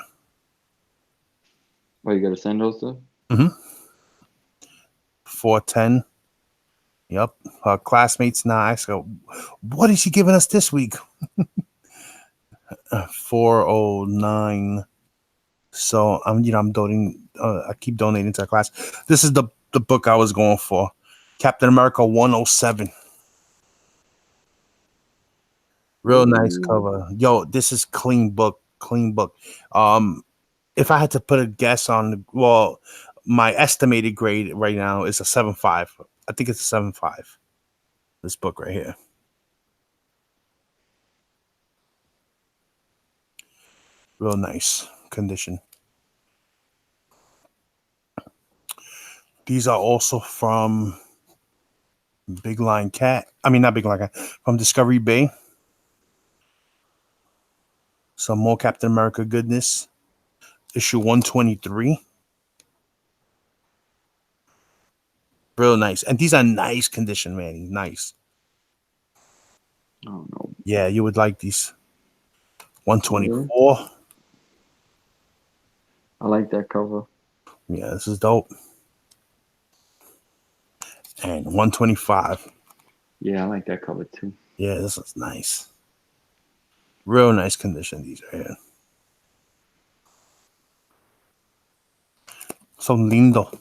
What you gotta send those to? 410. Yep. Her classmates now ask her, what is she giving us this week? 409. So I'm donating. I keep donating to the class. This is the book I was going for. Captain America 107. Real nice cover. Yo, this is clean book. If I had to put a guess on, my estimated grade right now is a 7.5. I think it's a 7.5. This book right here. Real nice condition. These are also from Big Line Cat. I mean, not Big Line Cat. From Discovery Bay. Some more Captain America goodness. Issue 123. Real nice. And these are nice condition, man. Nice. Oh no. Yeah, you would like these. 124. Oh, I like that cover. Yeah, this is dope. And 125. Yeah, I like that cover too. Yeah, this is nice. Real nice condition, these are here. So lindo.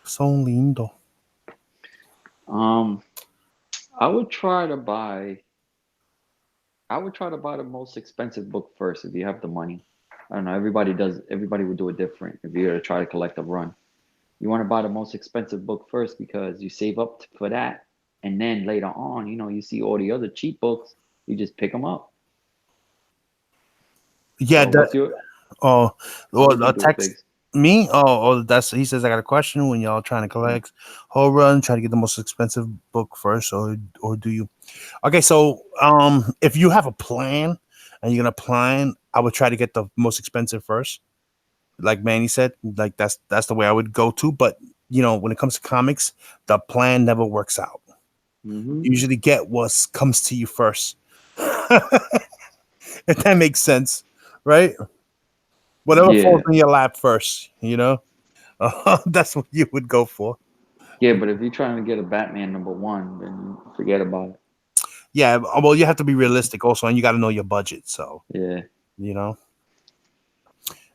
So lindo. I would try to buy the most expensive book first if you have the money. I don't know, everybody would do it different if you're to try to collect a run. You want to buy the most expensive book first because you save up for that, and then later on, you see all the other cheap books, you just pick them up. Yeah, what you do, text Biggs? me. That's he says I got a question. When y'all trying to collect whole run, try to get the most expensive book first, or do you? Okay, so if you have a plan and you're gonna plan, I would try to get the most expensive first. Like Manny said, like that's the way I would go to. But when it comes to comics, the plan never works out. Mm-hmm. You usually get what comes to you first. If that makes sense, right? Whatever falls in your lap first, that's what you would go for. Yeah, but if you're trying to get a Batman #1, then forget about it. Yeah, well, you have to be realistic also, and you got to know your budget. So yeah,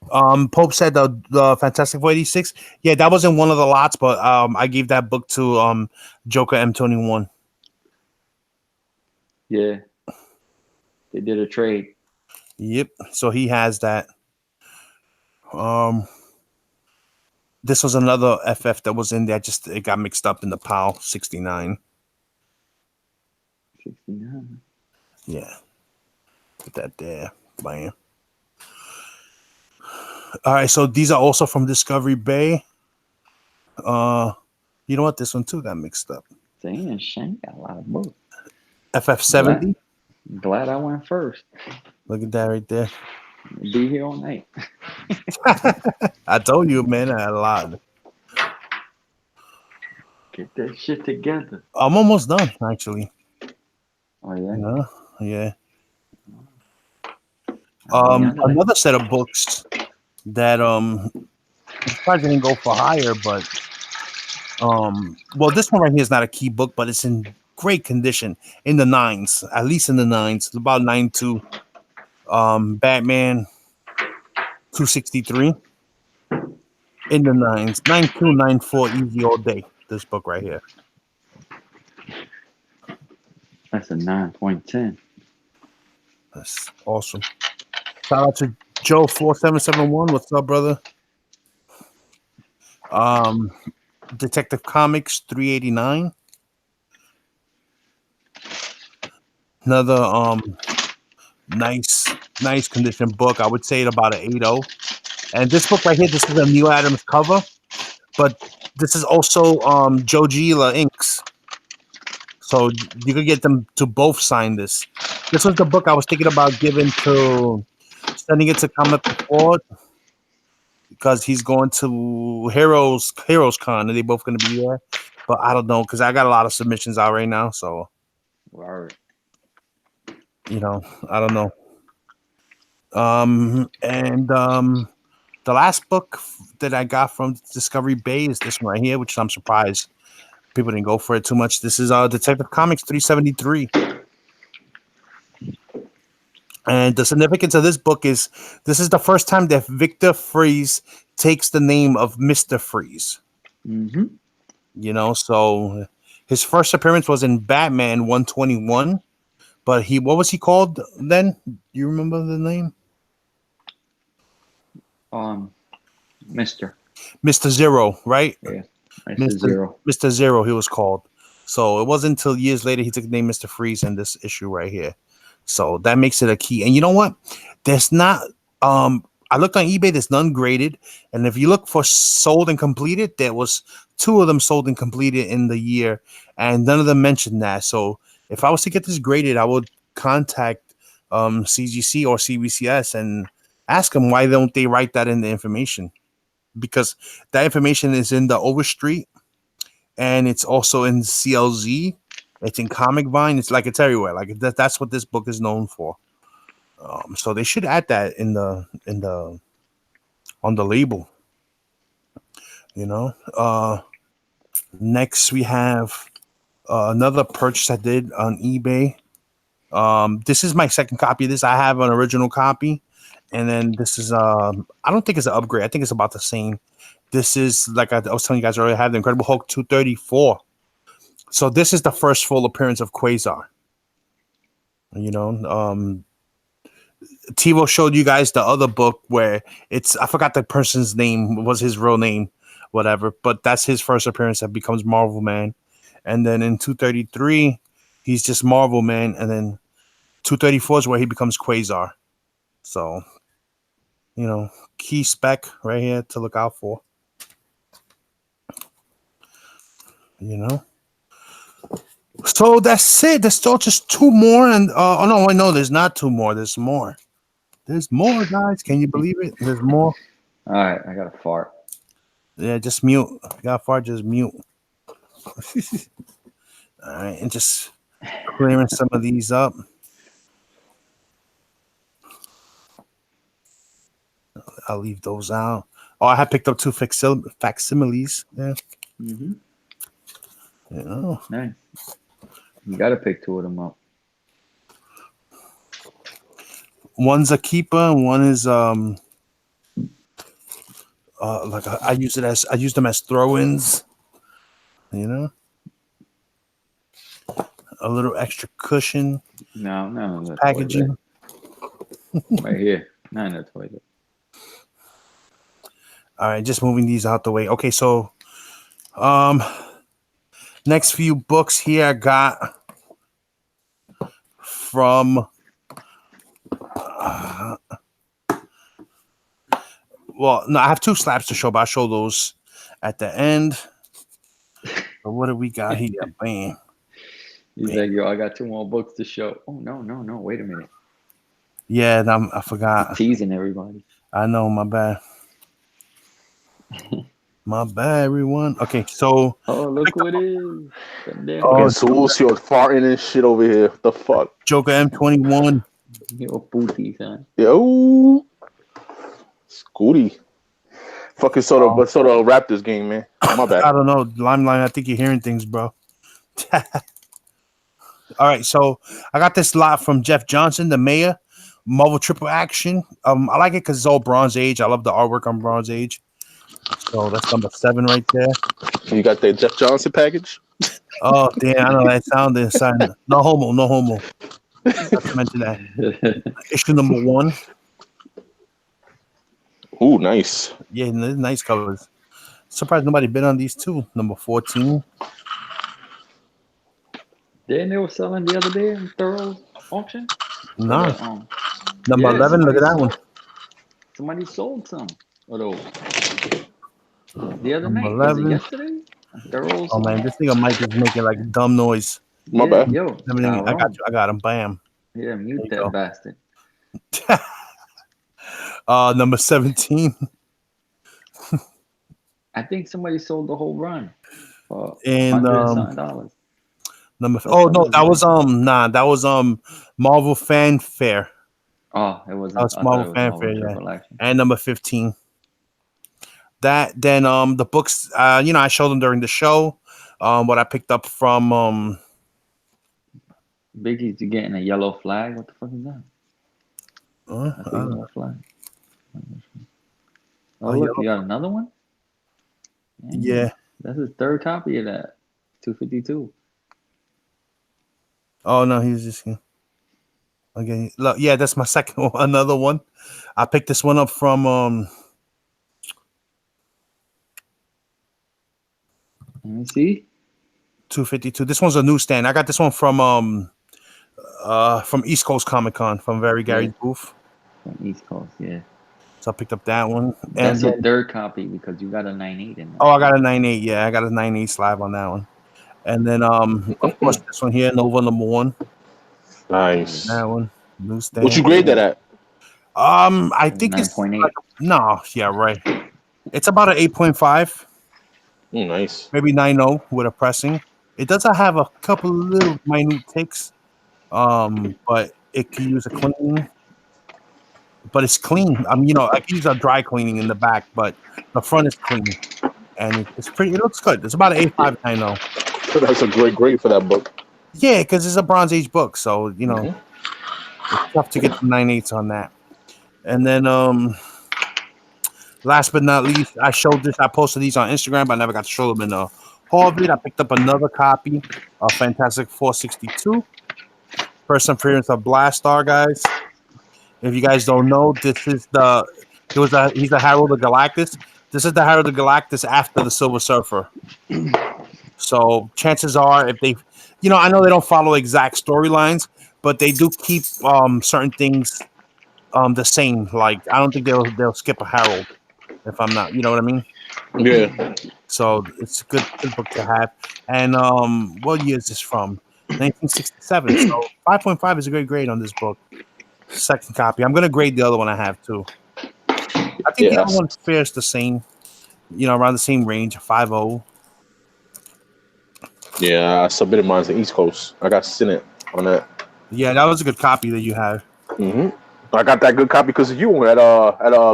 Pope said the Fantastic Four 86. Yeah, that wasn't one of the lots, but I gave that book to Joker M21. Yeah, they did a trade. Yep. So he has that. This was another FF that was in there. Just it got mixed up in the pile. 69. 69. Yeah. Put that there. Bam. All right. So these are also from Discovery Bay. You know what? This one too got mixed up. Dang, Shane got a lot of books. FF70. Glad I went first. Look at that right there. Be here all night. I told you, man, I had a lot. Get that shit together. I'm almost done, actually. Oh yeah. Yeah. Another set of books that probably didn't go for higher, but this one right here is not a key book, but it's in great condition, in the 9s, at least in the 9s. It's about 9.2. Batman 263 in the 9s, 9.2, 9.4, easy all day. This book right here. That's a 9.10. That's awesome. Shout out to Joe 4771. What's up, brother? Detective Comics 389. Another nice condition book. I would say it about an 8.0. And this book right here, this is a Neil Adams cover, but this is also Joe Gila inks. So you could get them to both sign this. This was the book I was thinking about sending it to Comic Book because he's going to Heroes Con and they both going to be there. But I don't know because I got a lot of submissions out right now. So, you know, I don't know. The last book that I got from Discovery Bay is this one right here, which I'm surprised people didn't go for it too much. This is Detective Comics 373. And the significance of this book is this is the first time that Victor Freeze takes the name of Mr. Freeze. Mm-hmm. You know, so his first appearance was in Batman 121. But what was he called then? Do you remember the name? Mr. Zero, right? Yeah, Mr. Zero. Mr. Zero, he was called. So it wasn't until years later he took the name Mr. Freeze in this issue right here. So that makes it a key. And you know what? There's not I looked on eBay, there's none graded. And if you look for sold and completed, there was 2 of them sold and completed in the year, and none of them mentioned that. So if I was to get this graded, I would contact CGC or CBCS and ask them why don't they write that in the information, because that information is in the Overstreet and it's also in CLZ. It's in Comic Vine. It's everywhere. Like that's what this book is known for. So they should add that on the label. You know. Next we have another purchase I did on eBay. This is my second copy of this. I have an original copy, and then this is I don't think it's an upgrade. I think it's about the same. This is, like I was telling you guys earlier, I have the Incredible Hulk 234. So this is the first full appearance of Quasar. You know, Tivo showed you guys the other book where I forgot the person's name, was his real name, whatever, but that's his first appearance that becomes Marvel Man. And then in 233, he's just Marvel Man, and then 234 is where he becomes Quasar. So, you know, key spec right here to look out for. You know. So that's it. There's still just 2 more, and oh no, I know there's not 2 more. There's more. There's more, guys. Can you believe it? There's more. All right, I got a fart. Yeah, just mute. Got fart, just mute. All right, and just clearing some of these up. I'll leave those out. Oh, I have picked up 2 facsimiles. Yeah. Mm-hmm. You know. Nice. You got to pick 2 of them up. One's a keeper, and one is I use them as throw-ins. You know, a little extra cushion. No, packaging. Right here, not in the toilet. All right, just moving these out the way. Okay, so next few books here I got from well, no, I have 2 slabs to show, but I'll show those at the end. But what do we got here? Bam. He's like, yo, I got 2 more books to show. Oh, no. Wait a minute. Yeah, I forgot. Teasing everybody. I know, my bad. My bad, everyone. Okay, so. Oh, look who it is. Oh, Sucio farting and shit over here. What the fuck? Joker M21. Yo, booty, son. Yo. Scooty. Fucking sort of Raptors game, man. My bad. I don't know. Limelight, I think you're hearing things, bro. All right, so I got this lot from Jeff Johnson, the mayor, Marvel Triple Action. I like it because it's all Bronze Age. I love the artwork on Bronze Age. So that's number 7 right there. You got the Jeff Johnson package? Oh, damn. I know that sound inside. No homo. Not to mention that. Issue number 1. Ooh, nice. Yeah, nice covers. Surprised nobody bid on these 2. Number 14. Then they were selling the other day in Thorough. auction? No. The, Number 11. Look at that one. Somebody sold some of those the other Number night. Was it 11. yesterday? They're all Oh sold. man, this nigga Mike is making like dumb noise. My bad. Yo, I got you. I got him. Bam. Yeah, mute There you that bastard. Number 17. I think somebody sold the whole run for And $100 and something. number. Oh no, that was that was Marvel Fanfare. Oh, it wasn't. That was Marvel Fanfare, yeah. Action. And number 15. That then the books you know, I showed them during the show. What I picked up from Biggie's getting a yellow flag. What the fuck is that? That's a yellow flag. Oh, look, you got another one? Yeah. That's his third copy of that. 252. Oh no, he's just here. Okay, look, yeah, that's my second one. Another one. I picked this one up from Let me see. 252. This one's a newsstand. I got this one from East Coast Comic Con from Very Gary's booth. From East Coast, yeah. So I picked up that one. That's your third copy because you got a 9.8 in there. Oh, I got a 9.8. Yeah, I got a 9.8 slab on that one. And then of course this one here, Nova number 1. Nice. That one. Newsstand. What you grade that at? I think 9.8. like, no, yeah, right. It's about an 8.5. Nice. Maybe 9.0 with a pressing. It doesn't have a couple little minute ticks. But it can use a cleaning. But it's clean. You know, I can use a dry cleaning in the back, but the front is clean. And it's pretty, it looks good. It's about an 8.5, That's a great grade for that book. Yeah, because it's a Bronze Age book, so you know it's tough to get the 9.8s on that. And then last but not least, I posted these on Instagram, but I never got to show them in a haul vid. I picked up another copy of Fantastic 462. First appearance of Blastar, guys. If you guys don't know, this is he's the Herald of Galactus. This is the Herald of Galactus after the Silver Surfer. So chances are, if they, you know, I know they don't follow exact storylines, but they do keep certain things the same. Like I don't think they'll skip a Herald, if I'm not, you know what I mean? Yeah. So it's a good book to have. And what year is this from? 1967. So 5.5 is a great grade on this book. Second copy. I'm gonna grade the other one I have too. I think the other one fares the same, you know, around the same range, 5.0. Yeah, I submitted mine to East Coast. I got Senate on that. Yeah, that was a good copy that you have. I got that good copy because of you at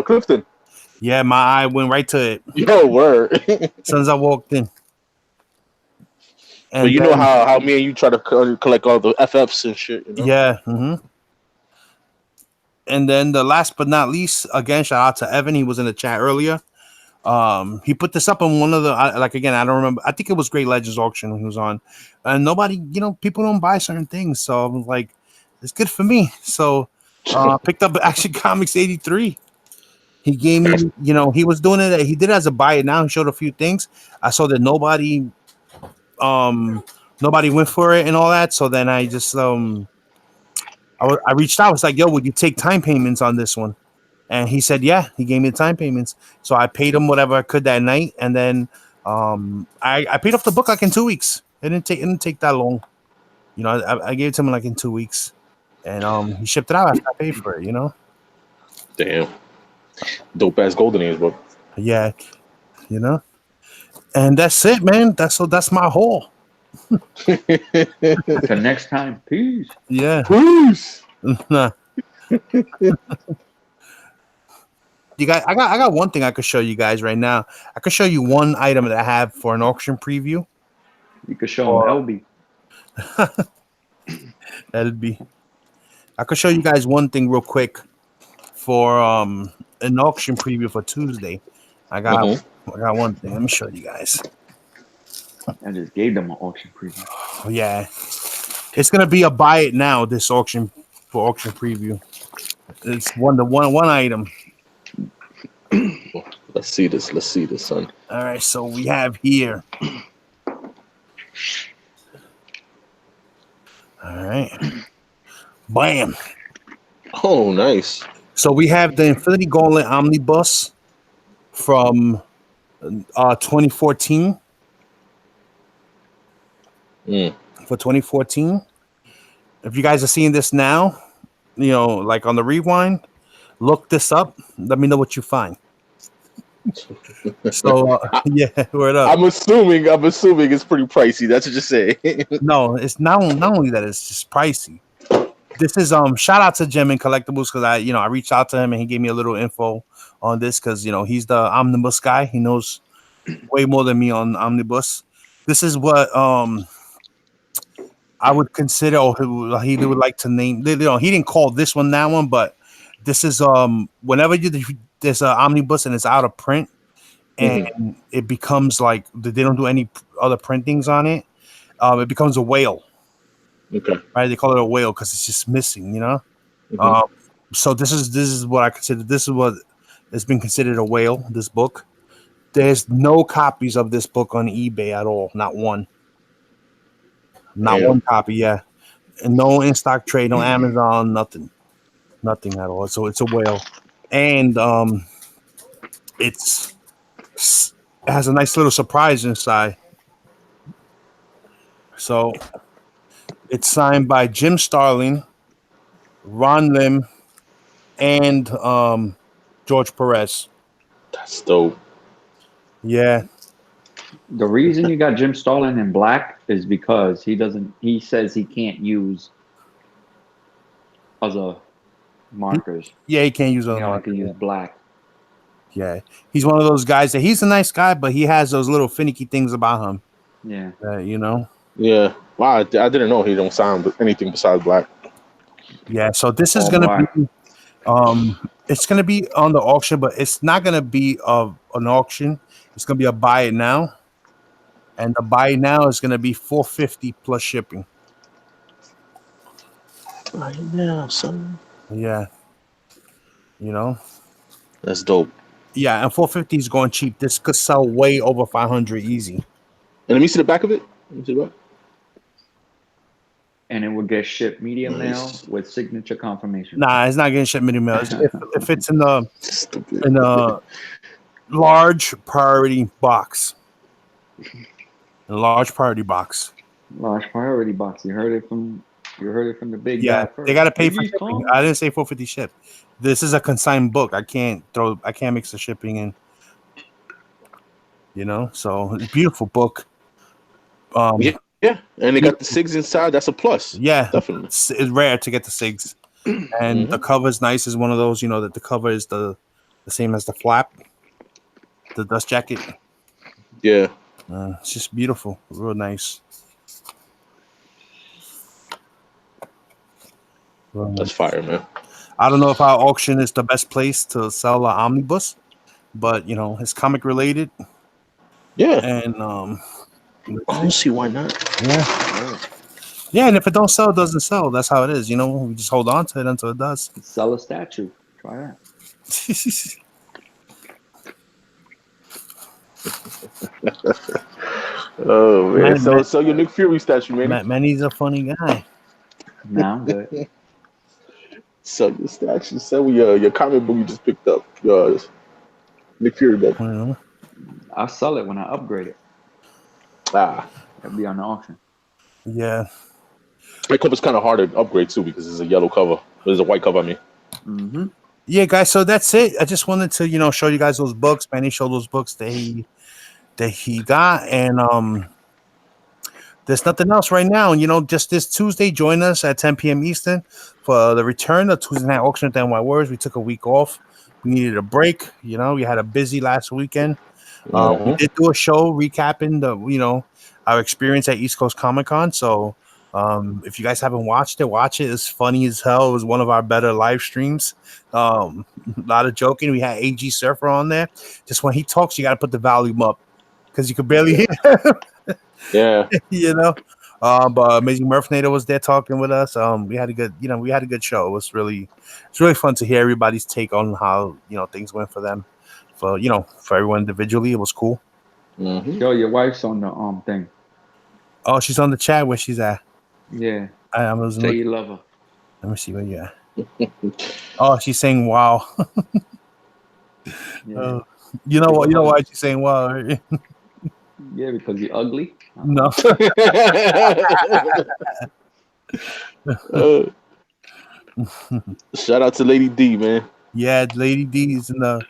Clifton. Yeah, my eye went right to it. Yo, word. As soon as I walked in. And but you know how me and you try to collect all the FFs and shit. You know? Yeah. And then the last but not least, again, shout out to Evan. He was in the chat earlier. He put this up on one of the I don't remember. I think it was Great Legends auction when he was on, and nobody, you know, people don't buy certain things, so I was like, it's good for me. So picked up Action Comics 83. He gave me, you know, he was doing it. He did it as a buy it now. He showed a few things. I saw that nobody went for it and all that. So then I just I reached out. I was like, yo, would you take time payments on this one? And he said, yeah. He gave me the time payments. So I paid him whatever I could that night. And then I paid off the book like in 2 weeks. It didn't take that long. You know, I gave it to him like in 2 weeks. And he shipped it out after I paid for it, you know? Damn. Dope ass Golden Age book. Yeah. You know? And that's it, man. That's my haul. Until next time. Peace. Yeah. Peace. You guys, I got one thing I could show you guys right now. I could show you one item that I have for an auction preview. You could show him LB. LB. I could show you guys one thing real quick for an auction preview for Tuesday. I got one thing. Let me show you guys. I just gave them an auction preview. Oh, yeah. It's gonna be a buy it now, this auction for auction preview. It's one item. Let's see this, son. All right, so we have here. All right. Bam. Oh, nice. So we have the Infinity Gauntlet Omnibus from 2014. For 2014. If you guys are seeing this now, like on the rewind, look this up. Let me know what you find. So yeah, word up. I'm assuming it's pretty pricey. That's what you say. No, it's not only that it's just pricey. This is shout out to Gem and Collectibles because I reached out to him and he gave me a little info on this because he's the Omnibus guy. He knows way more than me on Omnibus. This is what I would consider, or he would like to name. He didn't call this one that one, but this is whenever there's an Omnibus and it's out of print and it becomes like they don't do any other printings on it. It becomes a whale. Okay. Right, they call it a whale because it's just missing, So this is what I consider. This is what has been considered a whale. This book. There's no copies of this book on eBay at all. Not one. Not one copy. Yeah, and no in stock trade, no Amazon, nothing at all. So it's a whale, and it has a nice little surprise inside. So it's signed by Jim Starlin, Ron Lim, and George Perez. That's dope. Yeah. The reason you got Jim Starlin in black is because he says he can't use other markers. Yeah, he can't use other I markers. can use black. Yeah. He's one of those guys that he's a nice guy, but he has those little finicky things about him. Yeah. Yeah. Wow, I didn't know he don't sound anything besides black. Yeah, so this is gonna be it's gonna be on the auction, but it's not gonna be an auction. It's gonna be a buy it now. And the buy it now is gonna be $450 plus shipping. Buy it now, son. Yeah. That's dope. Yeah, and $450 is going cheap. This could sell way over $500 easy. And let me see the back of it. Let me see the back. And it will get shipped medium mail with signature confirmation. Nah, it's not getting shipped medium mail. If it's in a large priority box. A large priority box. Large priority box. You heard it from the big guy first. They gotta pay for shipping. I didn't say $450 ship. This is a consigned book. I can't mix the shipping in. So it's a beautiful book. Yeah, and they got the SIGs inside. That's a plus. Yeah, definitely. It's rare to get the SIGs, and the cover is nice. Is one of those, that the cover is the same as the flap, the dust jacket. Yeah, it's just beautiful, real nice. That's fire, man. I don't know if our auction is the best place to sell an omnibus, but it's comic related. Yeah, and I don't see why not. Yeah, and if it don't sell, it doesn't sell. That's how it is. We just hold on to it until it does. Sell a statue. Try that. Oh man, so your Nick Fury statue, man. Manny's a funny guy. Nah, I'm good. Sell your statue. Sell your comic book you just picked up. Nick Fury book. I'll sell it when I upgrade it. It'll be on the auction. Yeah. That cover's kind of hard to upgrade too because it's a yellow cover. There's a white cover, I mean. Mm-hmm. Yeah, guys. So that's it. I just wanted to, show you guys those books. Manny showed those books that he got, and there's nothing else right now. And just this Tuesday, join us at 10 p.m. Eastern for the return of Tuesday Night Auction at NY Words. We took a week off. We needed a break. We had a busy last weekend. We did do a show recapping our experience at East Coast Comic Con. So if you guys haven't watched it, watch it. It's funny as hell. It was one of our better live streams. A lot of joking. We had AG Surfer on there. Just when he talks, you got to put the volume up because you could barely hear him. Yeah. But Amazing Murphinator was there talking with us. We had a good show. It's really fun to hear everybody's take on how things went for them. For everyone individually, it was cool. Mm-hmm. Yo, your wife's on the thing. Oh, she's on the chat. Where she's at? Yeah. I was say you love her. Let me see what you got. Oh, she's saying wow. Yeah. You know what? You know why she's saying wow? Right? Yeah, because you're ugly. No. Shout out to Lady D, man. Yeah, Lady D is in the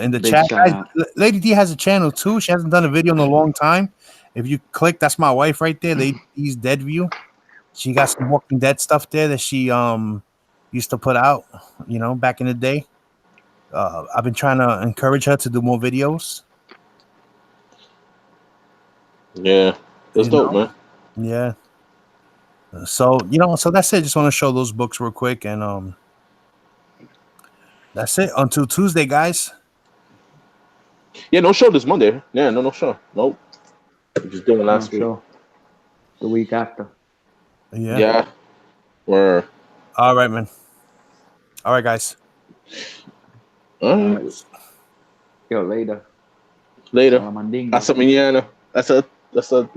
Big chat. shout Guys, out. Lady D has a channel too. She hasn't done a video in a long time. If you click, that's my wife right there. Lady D's Dead View. She got some Walking Dead stuff there that she used to put out, back in the day. I've been trying to encourage her to do more videos. Yeah, that's You dope, know? man. Yeah. So so that's it. Just want to show those books real quick, and that's it. Until Tuesday, guys. Yeah, no show this Monday. Yeah, no show. Nope. We're just doing No last week. show. The week after. Yeah. Yeah. We're All right, man. All right, guys. all right. Yo, later. Later. Salamandingo. Hasta mañana. That's a